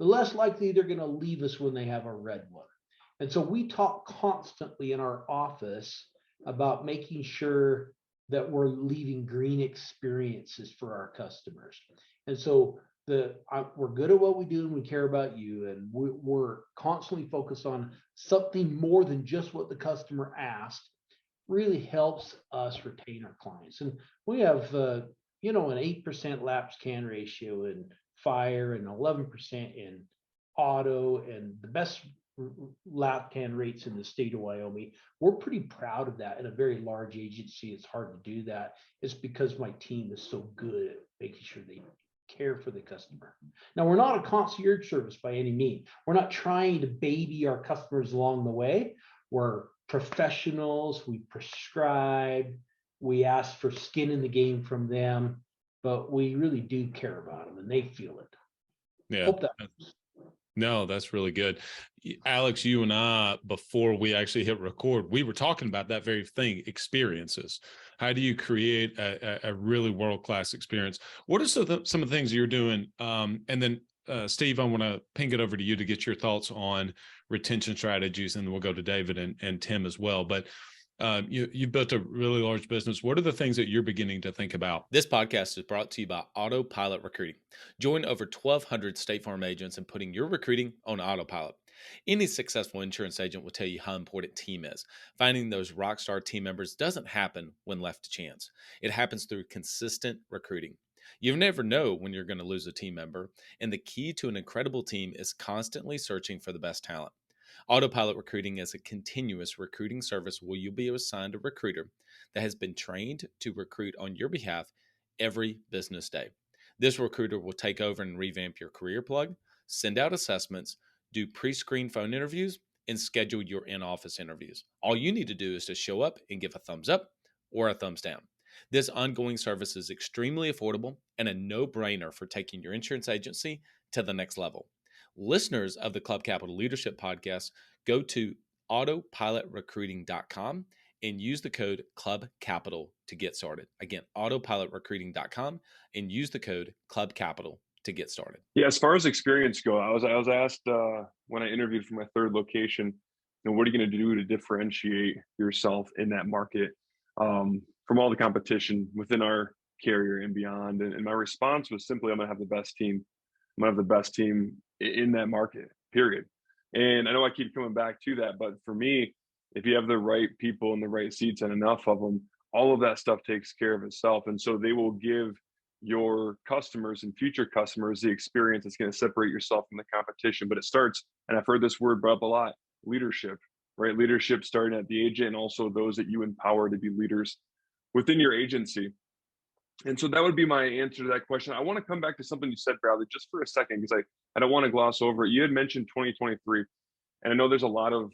the less likely they're going to leave us when they have a red one. And so we talk constantly in our office about making sure that we're leaving green experiences for our customers. And so we're good at what we do and we care about you, and we're constantly focused on something more than just what the customer asked. Really helps us retain our clients. And we have an 8% lapse can ratio in fire and 11% in auto, and the best lap can rates in the state of Wyoming. We're pretty proud of that. In a very large agency, it's hard to do that. It's because my team is so good at making sure they care for the customer. Now, we're not a concierge service by any means. We're not trying to baby our customers along the way. We're professionals. We prescribe. We ask for skin in the game from them, but we really do care about them and they feel it. Yeah. Hope that No, that's really good. Alex, you and I, before we actually hit record, we were talking about that very thing, experiences. How do you create a really world-class experience? What are some of the things you're doing? And then, Steve, I want to ping it over to you to get your thoughts on retention strategies, and then we'll go to David and Tim as well. But you built a really large business. What are the things that you're beginning to think about? This podcast is brought to you by Autopilot Recruiting. Join over 1,200 State Farm agents in putting your recruiting on autopilot. Any successful insurance agent will tell you how important team is. Finding those rock star team members doesn't happen when left to chance. It happens through consistent recruiting. You never know when you're going to lose a team member, and the key to an incredible team is constantly searching for the best talent. Autopilot Recruiting is a continuous recruiting service where you'll be assigned a recruiter that has been trained to recruit on your behalf every business day. This recruiter will take over and revamp your career plug, send out assessments, do pre-screen phone interviews, and schedule your in-office interviews. All you need to do is to show up and give a thumbs up or a thumbs down. This ongoing service is extremely affordable and a no-brainer for taking your insurance agency to the next level. Listeners of the Club Capital Leadership Podcast, go to autopilotrecruiting.com and use the code Club Capital to get started. Again, autopilotrecruiting.com and use the code Club Capital to get started. Yeah, as far as experience go, I was asked when I interviewed for my third location, what are you going to do to differentiate yourself in that market from all the competition within our carrier and beyond? And my response was simply, I'm going to have the best team. I'm going to have the best team in that market, period. And I know I keep coming back to that, but for me, if you have the right people in the right seats and enough of them, all of that stuff takes care of itself. And so they will give your customers and future customers the experience that's going to separate yourself from the competition. But it starts, and I've heard this word brought up a lot, leadership, right? Leadership starting at the agent and also those that you empower to be leaders within your agency. And so that would be my answer to that question. I want to come back to something you said, Bradley, just for a second, because I don't want to gloss over it. You had mentioned 2023, and I know there's a lot of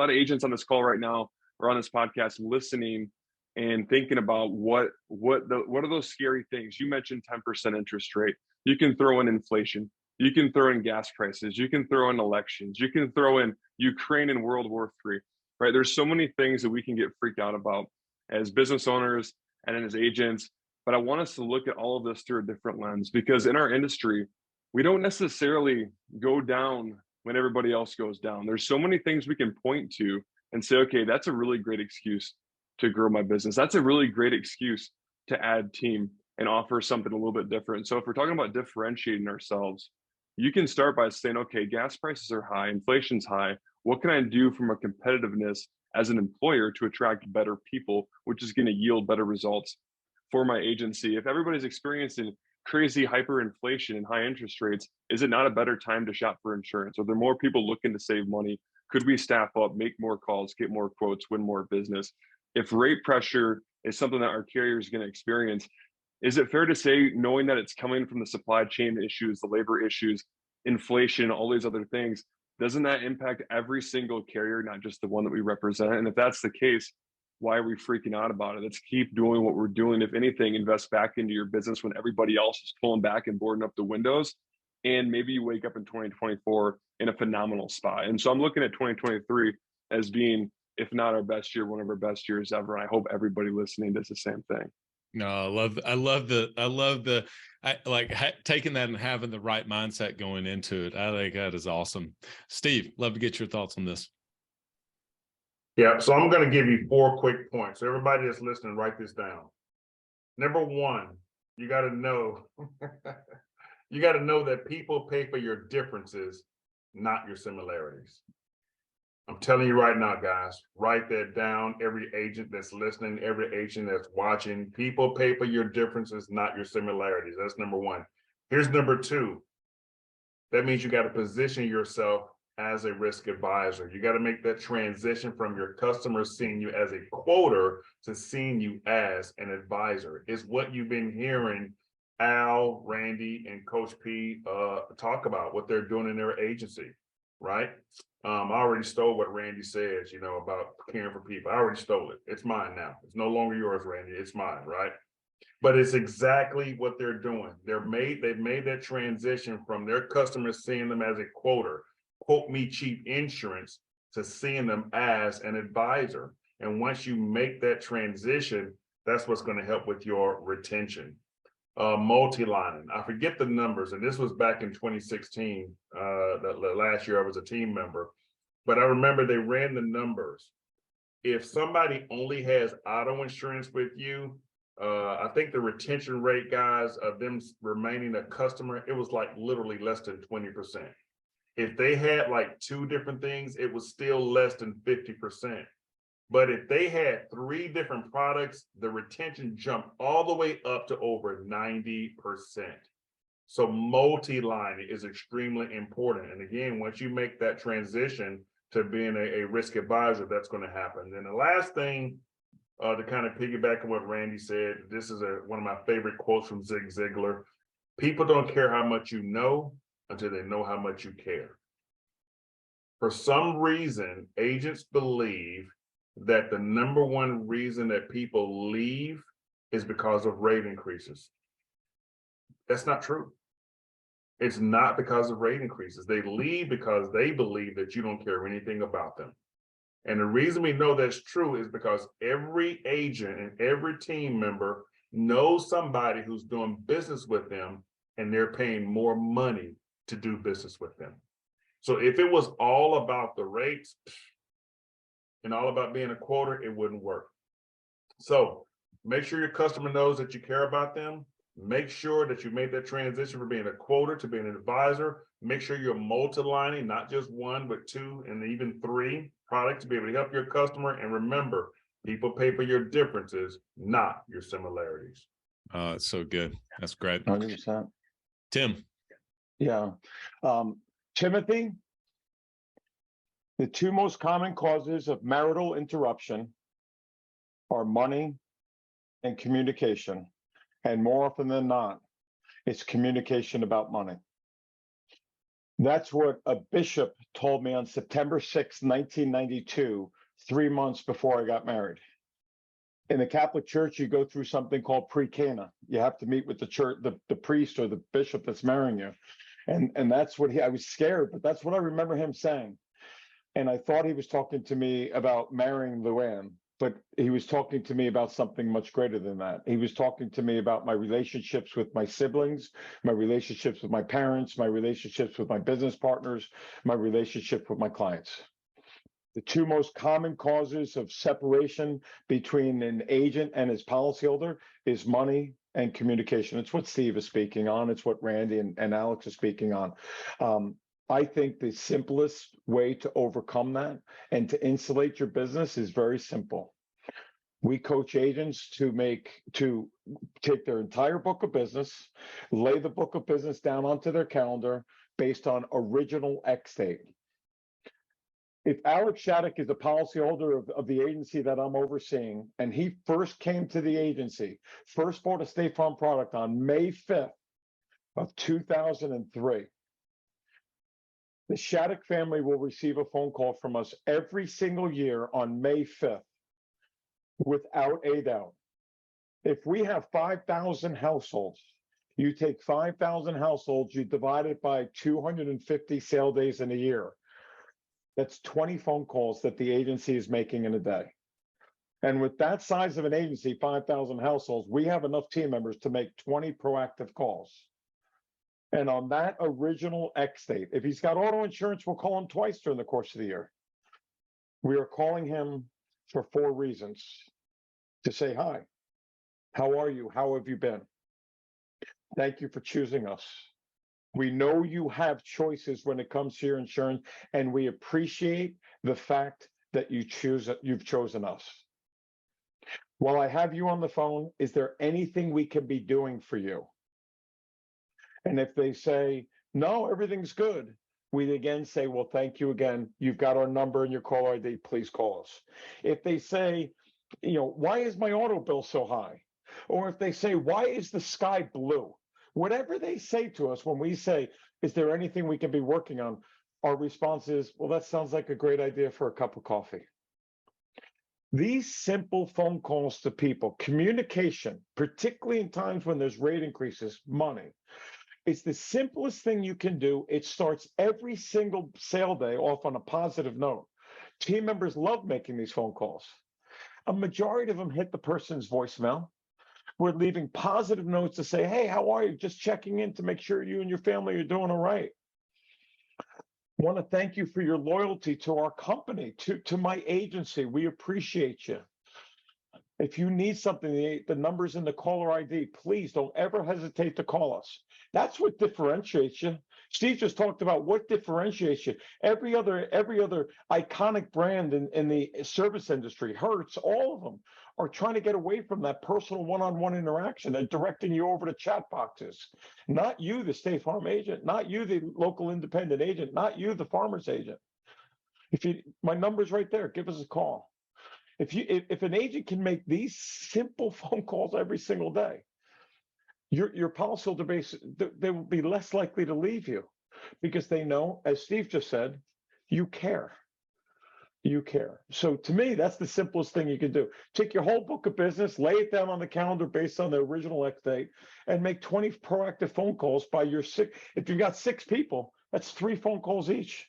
agents on this call right now or on this podcast listening and thinking about what are those scary things. You mentioned 10% interest rate. You can throw in inflation. You can throw in gas prices. You can throw in elections. You can throw in Ukraine and World War III, right? There's so many things that we can get freaked out about as business owners and as agents. But I want us to look at all of this through a different lens, because in our industry, we don't necessarily go down when everybody else goes down. There's so many things we can point to and say, okay, that's a really great excuse to grow my business. That's a really great excuse to add team and offer something a little bit different. So if we're talking about differentiating ourselves, you can start by saying, okay, gas prices are high, inflation's high. What can I do from a competitiveness as an employer to attract better people, which is going to yield better results for my agency? If everybody's experiencing crazy hyperinflation and high interest rates, is it not a better time to shop for insurance? Are there more people looking to save money? Could we staff up, make more calls, get more quotes, win more business? If rate pressure is something that our carrier is going to experience, is it fair to say, knowing that it's coming from the supply chain issues, the labor issues, inflation, all these other things, doesn't that impact every single carrier, not just the one that we represent? And if that's the case, why are we freaking out about it? Let's keep doing what we're doing. If anything, invest back into your business when everybody else is pulling back and boarding up the windows. And maybe you wake up in 2024 in a phenomenal spot. And so I'm looking at 2023 as being, if not our best year, one of our best years ever. And I hope everybody listening does the same thing. No, I like taking that and having the right mindset going into it. I think that is awesome. Steve, love to get your thoughts on this. Yeah, so I'm going to give you 4 quick points. So everybody that's listening, write this down. Number 1, you got to know, that people pay for your differences, not your similarities. I'm telling you right now, guys, write that down. Every agent that's listening, every agent that's watching, people pay for your differences, not your similarities. That's number 1. Here's number 2. That means you got to position yourself as a risk advisor. You got to make that transition from your customers seeing you as a quoter to seeing you as an advisor. It's what you've been hearing Al, Randy, and Coach P talk about, what they're doing in their agency, right? I already stole what Randy says, about caring for people. I already stole it. It's mine now. It's no longer yours, Randy. It's mine, right? But it's exactly what they're doing. They've made that transition from their customers seeing them as a quoter, quote me cheap insurance, to seeing them as an advisor. And once you make that transition, that's what's going to help with your retention. Multi-lining, I forget the numbers, and this was back in 2016, the last year I was a team member, but I remember they ran the numbers. If somebody only has auto insurance with you, I think the retention rate, guys, of them remaining a customer, it was like literally less than 20%. If they had like 2 different things, it was still less than 50%. But if they had 3 different products, the retention jumped all the way up to over 90%. So multi-line is extremely important. And again, once you make that transition to being a risk advisor, that's going to happen. Then the last thing, to kind of piggyback on what Randy said, this is one of my favorite quotes from Zig Ziglar. People don't care how much you know until they know how much you care. For some reason, agents believe that the number one reason that people leave is because of rate increases. That's not true. It's not because of rate increases. They leave because they believe that you don't care anything about them. And the reason we know that's true is because every agent and every team member knows somebody who's doing business with them, and they're paying more money to do business with them. So if it was all about the rates and all about being a quoter, it wouldn't work. So make sure your customer knows that you care about them. Make sure that you made that transition from being a quoter to being an advisor. Make sure you're multi-lining, not just one, but two and even three products to be able to help your customer. And remember, people pay for your differences, not your similarities. It's so good. That's great. 100%. Tim. Yeah. Timothy, the two most common causes of marital interruption are money and communication. And more often than not, it's communication about money. That's what a bishop told me on September 6, 1992, 3 months before I got married. In the Catholic Church, you go through something called pre-cana. You have to meet with the church, the priest or the bishop that's marrying you. And that's what I was scared, but that's what I remember him saying. And I thought he was talking to me about marrying Luann, but he was talking to me about something much greater than that. He was talking to me about my relationships with my siblings, my relationships with my parents, my relationships with my business partners, my relationship with my clients. The two most common causes of separation between an agent and his policyholder is money and communication. It's what Steve is speaking on. It's what Randy and Alex are speaking on. I think the simplest way to overcome that and to insulate your business is very simple. We coach agents to take their entire book of business, lay the book of business down onto their calendar based on original X date. If Alex Shattuck is a policyholder of the agency that I'm overseeing, and he first came to the agency, first bought a State Farm product on May 5th of 2003, the Shattuck family will receive a phone call from us every single year on May 5th without a doubt. If we have 5,000 households, you take 5,000 households, you divide it by 250 sale days in a year. That's 20 phone calls that the agency is making in a day. And with that size of an agency, 5,000 households, we have enough team members to make 20 proactive calls. And on that original X date, if he's got auto insurance, we'll call him twice during the course of the year. We are calling him for 4 reasons: to say hi, how are you, how have you been, thank you for choosing us. We know you have choices when it comes to your insurance, and we appreciate the fact that you've chosen us. While I have you on the phone, is there anything we can be doing for you? And if they say, no, everything's good, we again say, well, thank you again. You've got our number and your caller ID, please call us. If they say, why is my auto bill so high? Or if they say, why is the sky blue? Whatever they say to us, when we say, is there anything we can be working on? Our response is, well, that sounds like a great idea for a cup of coffee. These simple phone calls to people, communication, particularly in times when there's rate increases, money, it's the simplest thing you can do. It starts every single sale day off on a positive note. Team members love making these phone calls. A majority of them hit the person's voicemail. We're leaving positive notes to say, hey, how are you? Just checking in to make sure you and your family are doing all right. Want to thank you for your loyalty to our company, to my agency. We appreciate you. If you need something, the number's in the caller ID. Please don't ever hesitate to call us. That's what differentiates you. Steve just talked about what differentiates you. Every other iconic brand in the service industry, Hertz, all of them are trying to get away from that personal one-on-one interaction and directing you over to chat boxes. Not you, the State Farm agent, not you, the local independent agent, not you, the farmer's agent. My number's right there. Give us a call. If an agent can make these simple phone calls every single day, your policyholder base, they will be less likely to leave you, because they know, as Steve just said, you care. You care. So to me, that's the simplest thing you can do. Take your whole book of business, lay it down on the calendar based on the original X date, and make 20 proactive phone calls by your 6. If you've got 6 people, that's 3 phone calls each.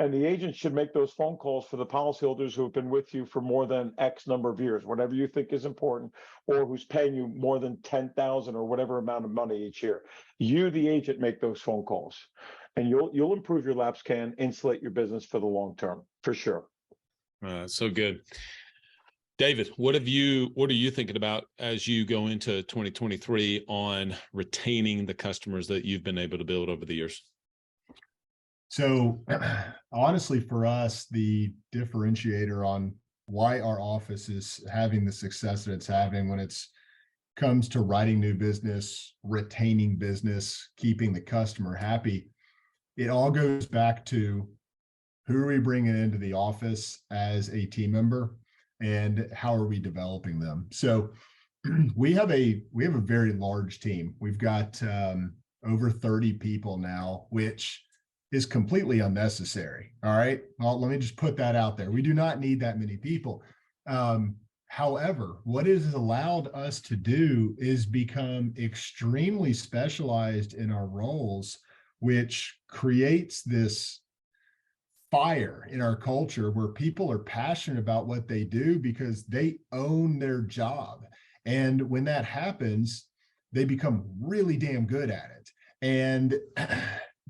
And the agent should make those phone calls for the policyholders who have been with you for more than X number of years, whatever you think is important, or who's paying you more than $10,000 or whatever amount of money each year. You, the agent, make those phone calls, and you'll improve your lapse can, insulate your business for the long term, for sure. So good. David, what are you thinking about as you go into 2023 on retaining the customers that you've been able to build over the years? So honestly, for us, the differentiator on why our office is having the success that it's having when it's comes to writing new business, retaining business, keeping the customer happy, it all goes back to who are we bringing into the office as a team member and how are we developing them? So we have a very large team. We've got over 30 people now, which is completely unnecessary. All right. Well, let me just put that out there. We do not need that many people. However, what it has allowed us to do is become extremely specialized in our roles, which creates this fire in our culture where people are passionate about what they do because they own their job. And when that happens, they become really damn good at it. And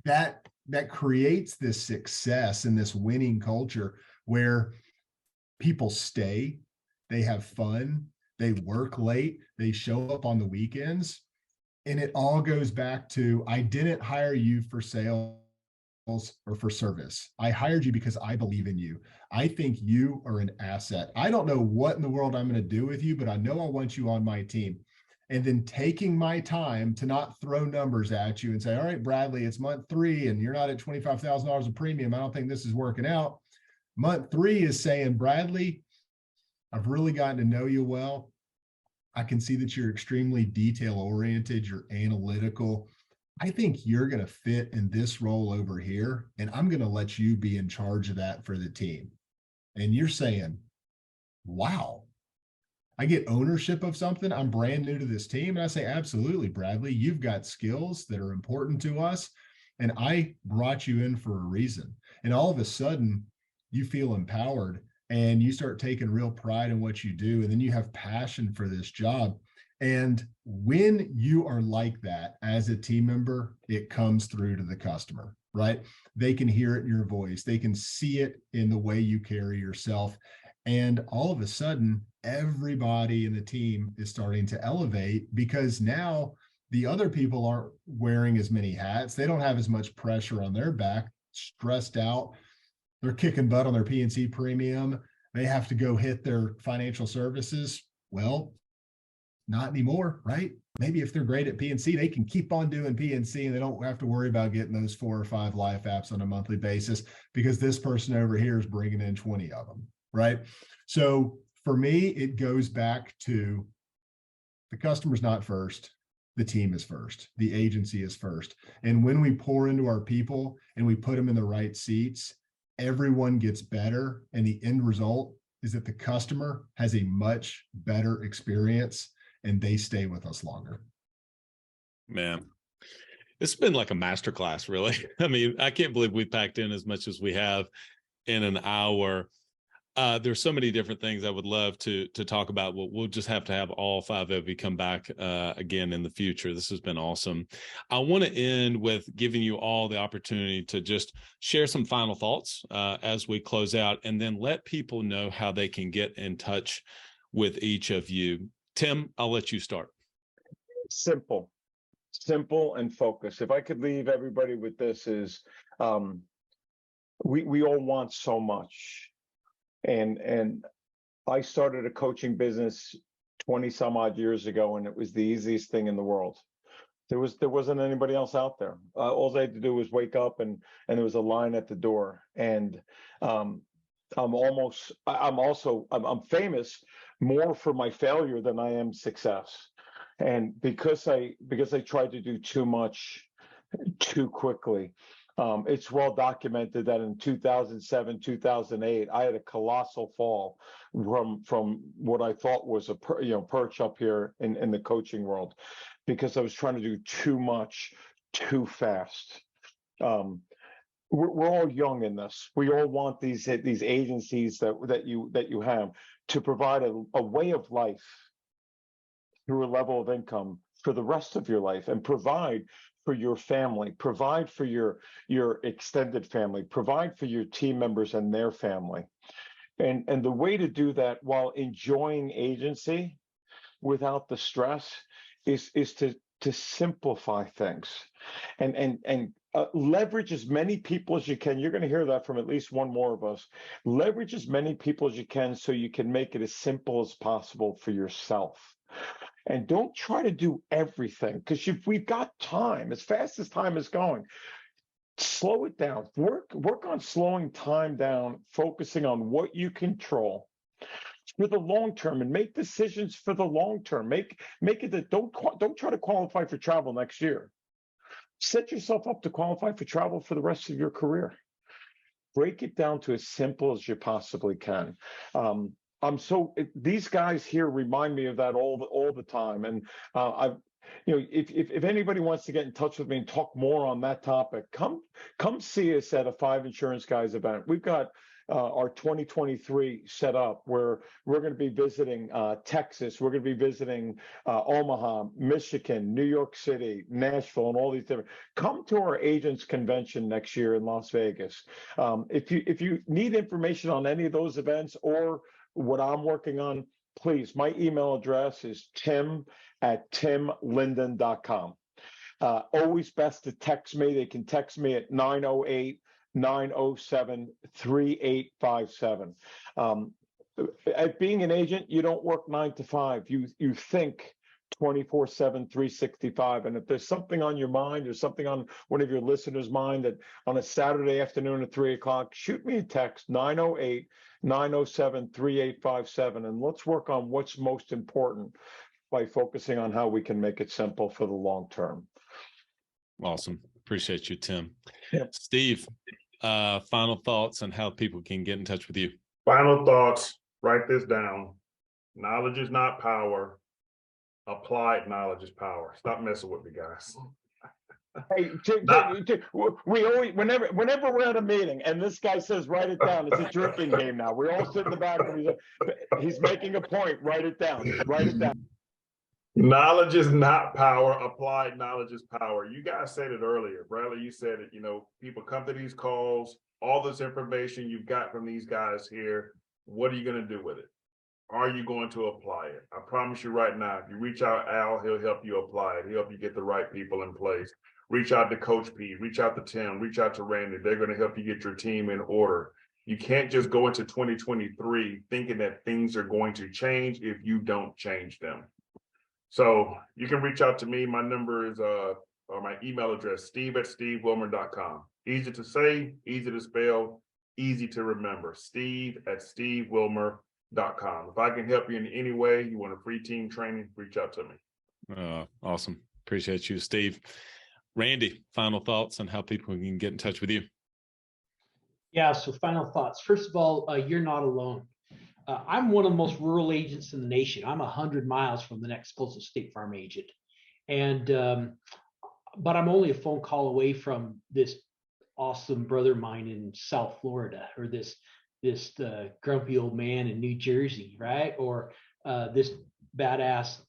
that creates this success and this winning culture where people stay, they have fun, they work late, they show up on the weekends. And it all goes back to, I didn't hire you for sales or for service. I hired you because I believe in you. I think you are an asset. I don't know what in the world I'm going to do with you, but I know I want you on my team. And then taking my time to not throw numbers at you and say, all right, Bradley, it's month 3 and you're not at $25,000 of premium. I don't think this is working out. Month 3 is saying, Bradley, I've really gotten to know you well. I can see that you're extremely detail oriented. You're analytical. I think you're going to fit in this role over here. And I'm going to let you be in charge of that for the team. And you're saying, wow, I get ownership of something. I'm brand new to this team. And I say, absolutely, Bradley, you've got skills that are important to us. And I brought you in for a reason. And all of a sudden you feel empowered and you start taking real pride in what you do. And then you have passion for this job. And when you are like that as a team member, it comes through to the customer, right? They can hear it in your voice. They can see it in the way you carry yourself. And all of a sudden, everybody in the team is starting to elevate because now the other people aren't wearing as many hats. They don't have as much pressure on their back, stressed out. They're kicking butt on their P&C premium. They have to go hit their financial services. Well, not anymore, right? Maybe if they're great at P&C, they can keep on doing P&C and they don't have to worry about getting those 4 or 5 life apps on a monthly basis because this person over here is bringing in 20 of them, right? So for me, it goes back to the customer's not first. The team is first. The agency is first. And when we pour into our people and we put them in the right seats, everyone gets better. And the end result is that the customer has a much better experience and they stay with us longer. Man, it's been like a masterclass, really. I mean, I can't believe we packed in as much as we have in an hour. There's so many different things I would love to talk about. We'll just have to have all 5 of you come back again in the future. This has been awesome. I want to end with giving you all the opportunity to just share some final thoughts as we close out, and then let people know how they can get in touch with each of you. Tim, I'll let you start. Simple and focused. If I could leave everybody with this is, we all want so much. And I started a coaching business 20 some odd years ago, and it was the easiest thing in the world. There wasn't anybody else out there. All I had to do was wake up and there was a line at the door. And I'm famous more for my failure than I am success. And because I tried to do too much too quickly. It's well documented that in 2007, 2008, I had a colossal fall from what I thought was a perch up here in the coaching world, because I was trying to do too much too fast. We're all young in this. We all want these agencies that you have to provide a way of life through a level of income for the rest of your life, and provide for your family, provide for your extended family, provide for your team members and their family. And the way to do that while enjoying agency without the stress is to simplify things and leverage as many people as you can. You're going to hear that from at least one more of us. Leverage as many people as you can so you can make it as simple as possible for yourself. And don't try to do everything, because we've got time. As fast as time is going, slow it down. Work on slowing time down, focusing on what you control for the long term, and make decisions for the long term. Make it that don't try to qualify for travel next year. Set yourself up to qualify for travel for the rest of your career. Break it down to as simple as you possibly can. These guys here remind me of that all the time. And if anybody wants to get in touch with me and talk more on that topic, come see us at a 5 Insurance Guys event. We've got our 2023 set up, where we're going to be visiting Texas. We're going to be visiting Omaha, Michigan, New York City, Nashville, and all these different. Come to our agents convention next year in Las Vegas. If you need information on any of those events or what I'm working on, please, my email address is tim@timlindon.com. Always best to text me. They can text me at 908-907-3857. At being an agent, you don't work 9 to 5. You think 24/7, 365. And if there's something on your mind or something on one of your listeners' mind that on a Saturday afternoon at 3 o'clock, shoot me a text, 908-907-3857. And let's work on what's most important by focusing on how we can make it simple for the long term. Awesome. Appreciate you, Tim. Yep. Steve, final thoughts on how people can get in touch with you. Final thoughts, write this down. Knowledge is not power. Applied knowledge is power. Stop messing with me, guys. Hey, we always, whenever we're at a meeting and this guy says, write it down, it's a drinking game now. We all sit in the back and he's making a point. Write it down. Write it down. Knowledge is not power. Applied knowledge is power. You guys said it earlier. Bradley, you said it. People come to these calls, all this information you've got from these guys here. What are you going to do with it? Are you going to apply it? I promise you right now, if you reach out, Al, he'll help you apply it. He'll help you get the right people in place. Reach out to Coach P, reach out to Tim, reach out to Randy. They're going to help you get your team in order. You can't just go into 2023 thinking that things are going to change if you don't change them. So you can reach out to me. My number is, or my email address, steve@stevewilmer.com. Easy to say, easy to spell, easy to remember. steve@stevewilmer.com. If I can help you in any way, you want a free team training, reach out to me. Awesome. Appreciate you, Steve. Randy, final thoughts on how people can get in touch with you. Yeah, so final thoughts. First of all, you're not alone. I'm one of the most rural agents in the nation. I'm 100 miles from the next closest State Farm agent. But I'm only a phone call away from this awesome brother of mine in South Florida, or this grumpy old man in New Jersey, right? Or this badass,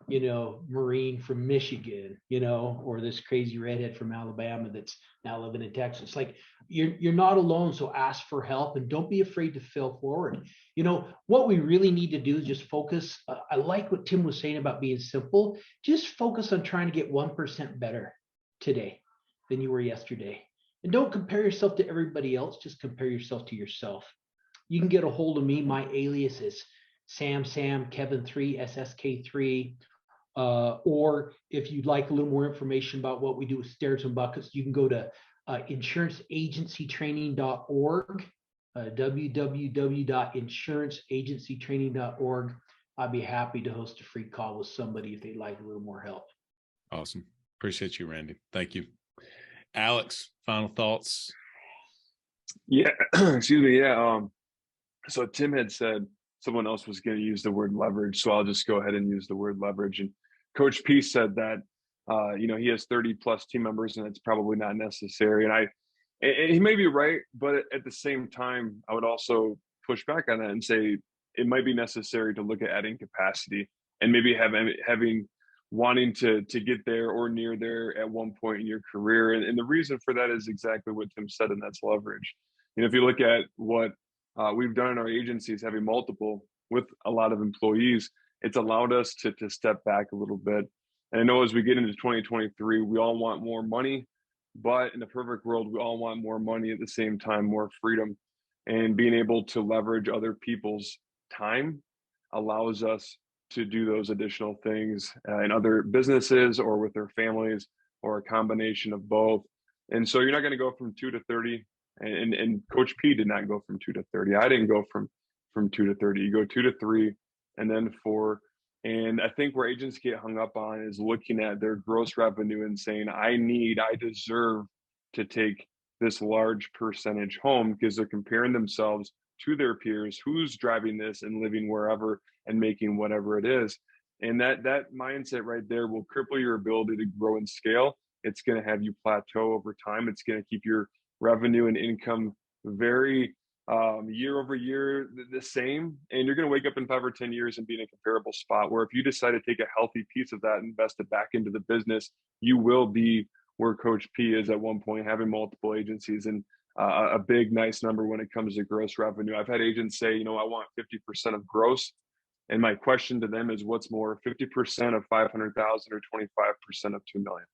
Marine from Michigan, or this crazy redhead from Alabama that's now living in Texas. Like, you're not alone. So ask for help and don't be afraid to fail forward. What we really need to do is just focus. I like what Tim was saying about being simple. Just focus on trying to get 1% better today than you were yesterday. And don't compare yourself to everybody else. Just compare yourself to yourself. You can get a hold of me. My alias is Kevin3, SSK3. Or if you'd like a little more information about what we do with Stairs and Buckets, you can go to insuranceagencytraining.org, www.insuranceagencytraining.org. I'd be happy to host a free call with somebody if they'd like a little more help. Awesome. Appreciate you, Randy. Thank you. Alex, final thoughts? Yeah, excuse me. Yeah. So Tim had said someone else was going to use the word leverage, so I'll just go ahead and use the word leverage. And Coach P said that he has 30 plus team members, and it's probably not necessary. And he may be right, but at the same time, I would also push back on that and say it might be necessary to look at adding capacity and maybe having wanting to get there or near there at one point in your career. And the reason for that is exactly what Tim said, and that's leverage. If you look at what we've done in our agencies, having multiple with a lot of employees, it's allowed us to step back a little bit. And I know as we get into 2023, we all want more money, but in the perfect world, we all want more money at the same time, more freedom. And being able to leverage other people's time allows us to do those additional things in other businesses or with their families or a combination of both. And so you're not going to go from 2 to 30. And Coach P did not go from 2 to 30. I didn't go from 2 to 30. You go 2 to 3 and then 4. And I think where agents get hung up on is looking at their gross revenue and saying, I deserve to take this large percentage home, because they're comparing themselves to their peers who's driving this and living wherever and making whatever it is. And that mindset right there will cripple your ability to grow and scale. It's going to have you plateau over time. It's going to keep your revenue and income very year over year the same, and you're going to wake up in 5 or 10 years and be in a comparable spot, where if you decide to take a healthy piece of that and invest it back into the business, you will be where Coach P is at one point, having multiple agencies and a big nice number when it comes to gross revenue. I've had agents say, I want 50% of gross, and my question to them is, what's more, 50% of 500,000 or 25% of 2 million?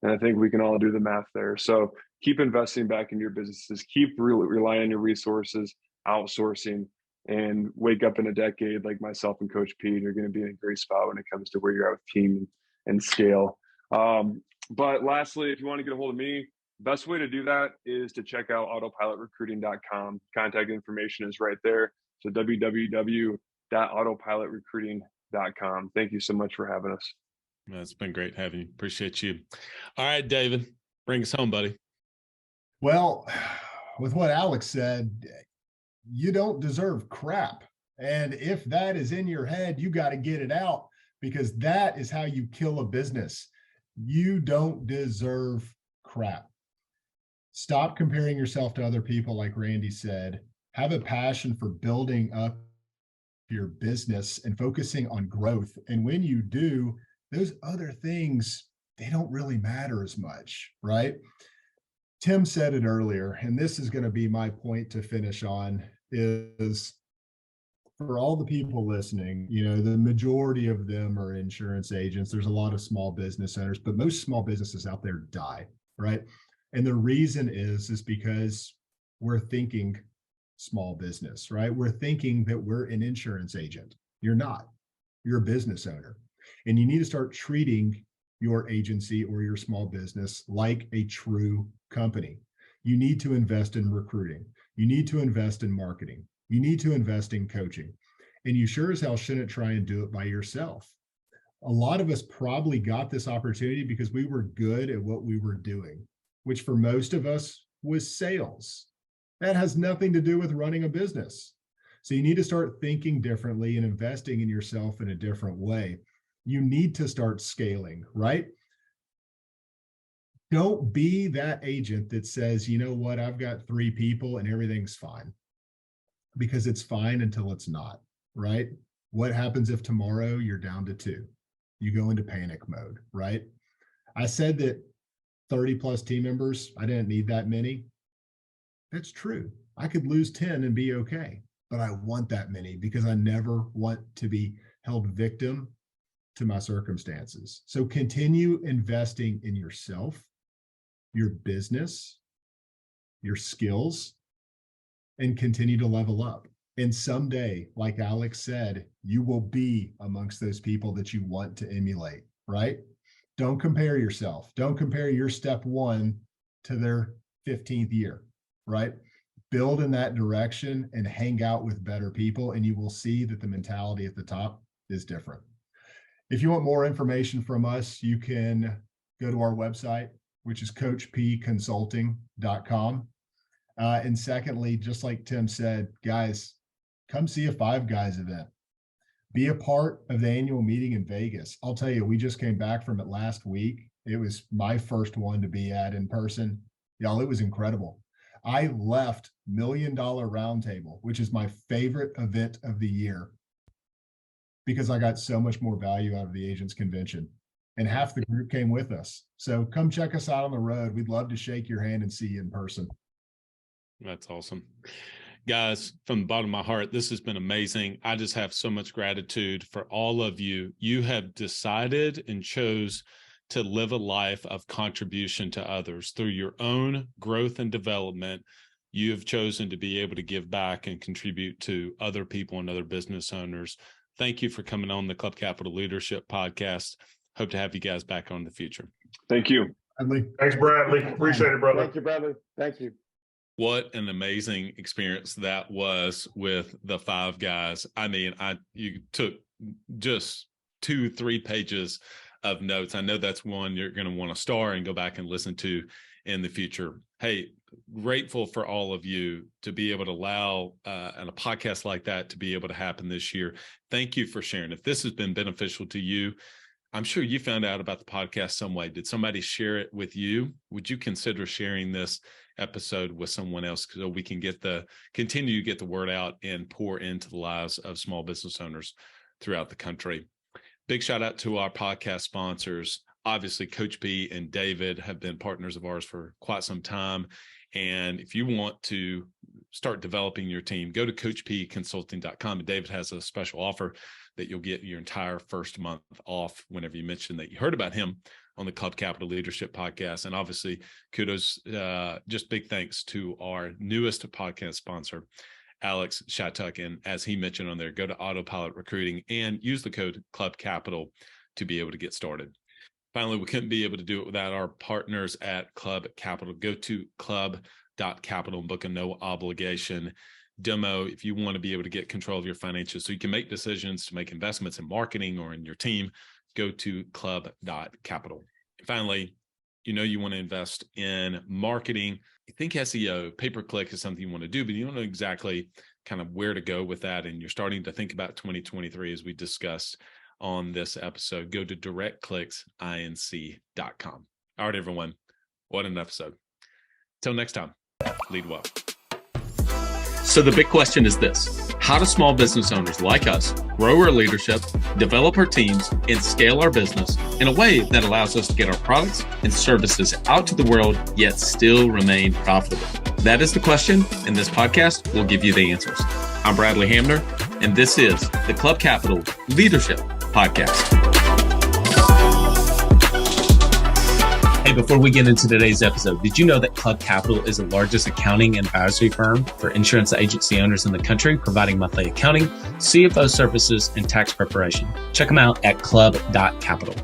And I think we can all do the math there. So keep investing back in your businesses, keep relying on your resources, outsourcing, and wake up in a decade like myself and Coach P, and you're going to be in a great spot when it comes to where you're at with team and scale. But lastly, if you want to get a hold of me, best way to do that is to check out autopilotrecruiting.com. Contact information is right there. So www.autopilotrecruiting.com. Thank you so much for having us. It's been great having you. Appreciate you. All right, David, bring us home, buddy. Well, with what Alex said, you don't deserve crap. And if that is in your head, you got to get it out, because that is how you kill a business. You don't deserve crap. Stop comparing yourself to other people, like Randy said. Have a passion for building up your business and focusing on growth. And when you do, those other things, they don't really matter as much, right? Tim said it earlier, and this is going to be my point to finish on, is for all the people listening, the majority of them are insurance agents. There's a lot of small business owners, but most small businesses out there die, right? And the reason is because we're thinking small business, right? We're thinking that we're an insurance agent. You're not. You're a business owner. And you need to start treating your agency or your small business like a true company. You need to invest in recruiting. You need to invest in marketing. You need to invest in coaching. And you sure as hell shouldn't try and do it by yourself. A lot of us probably got this opportunity because we were good at what we were doing, which for most of us was sales. That has nothing to do with running a business. So you need to start thinking differently and investing in yourself in a different way. You need to start scaling, right? Don't be that agent that says, you know what, I've got 3 people and everything's fine, because it's fine until it's not, right? What happens if tomorrow you're down to 2? You go into panic mode, right? I said that 30 plus team members, I didn't need that many. That's true. I could lose 10 and be okay, but I want that many because I never want to be held victim to my circumstances. So continue investing in yourself, your business, your skills, and continue to level up. And someday, like Alex said, you will be amongst those people that you want to emulate, right? Don't compare yourself. Don't compare your step 1 to their 15th year, right? Build in that direction and hang out with better people, and you will see that the mentality at the top is different. If you want more information from us, you can go to our website, which is coachpconsulting.com. And secondly, just like Tim said, guys, come see a Five Guys event. Be a part of the annual meeting in Vegas. I'll tell you, we just came back from it last week. It was my first one to be at in person. Y'all, it was incredible. I left $1 Million Roundtable, which is my favorite event of the year, because I got so much more value out of the agents convention, and half the group came with us. So come check us out on the road. We'd love to shake your hand and see you in person. That's awesome. Guys, from the bottom of my heart, this has been amazing. I just have so much gratitude for all of you. You have decided and chose to live a life of contribution to others through your own growth and development. You have chosen to be able to give back and contribute to other people and other business owners. Thank you for coming on the Club Capital Leadership Podcast. Hope to have you guys back on in the future. Thank you. Bradley. Thanks, Bradley. Appreciate it, brother. Thank you, brother. Thank you. What an amazing experience that was with the Five Guys. I mean, you took just 2-3 pages of notes. I know that's one you're going to want to star and go back and listen to in the future. Hey, grateful for all of you to be able to allow a podcast like that to be able to happen this year. Thank you for sharing. If this has been beneficial to you, I'm sure you found out about the podcast some way. Did somebody share it with you? Would you consider sharing this episode with someone else so we can continue to get the word out and pour into the lives of small business owners throughout the country? Big shout out to our podcast sponsors. Obviously, Coach P and David have been partners of ours for quite some time. And if you want to start developing your team, go to coachpconsulting.com. And David has a special offer that you'll get your entire first month off whenever you mention that you heard about him on the Club Capital Leadership Podcast. And obviously, kudos, just big thanks to our newest podcast sponsor, Alex Shattuck. And as he mentioned on there, go to Autopilot Recruiting and use the code Club Capital to be able to get started. Finally, we couldn't be able to do it without our partners at Club Capital. Go to club.capital and book a no obligation demo if you want to be able to get control of your finances so you can make decisions to make investments in marketing or in your team. Go to club.capital. Finally, you want to invest in marketing. You think SEO, pay-per-click is something you want to do, but you don't know exactly kind of where to go with that. And you're starting to think about 2023 as we discussed on this episode. Go to directclicksinc.com. All right, everyone. What an episode. Till next time, lead well. So the big question is this: how do small business owners like us grow our leadership, develop our teams, and scale our business in a way that allows us to get our products and services out to the world, yet still remain profitable? That is the question, and this podcast will give you the answers. I'm Bradley Hamner, and this is the Club Capital Leadership Podcast. Hey, before we get into today's episode, did you know that Club Capital is the largest accounting and advisory firm for insurance agency owners in the country, providing monthly accounting, CFO services, and tax preparation? Check them out at club.capital.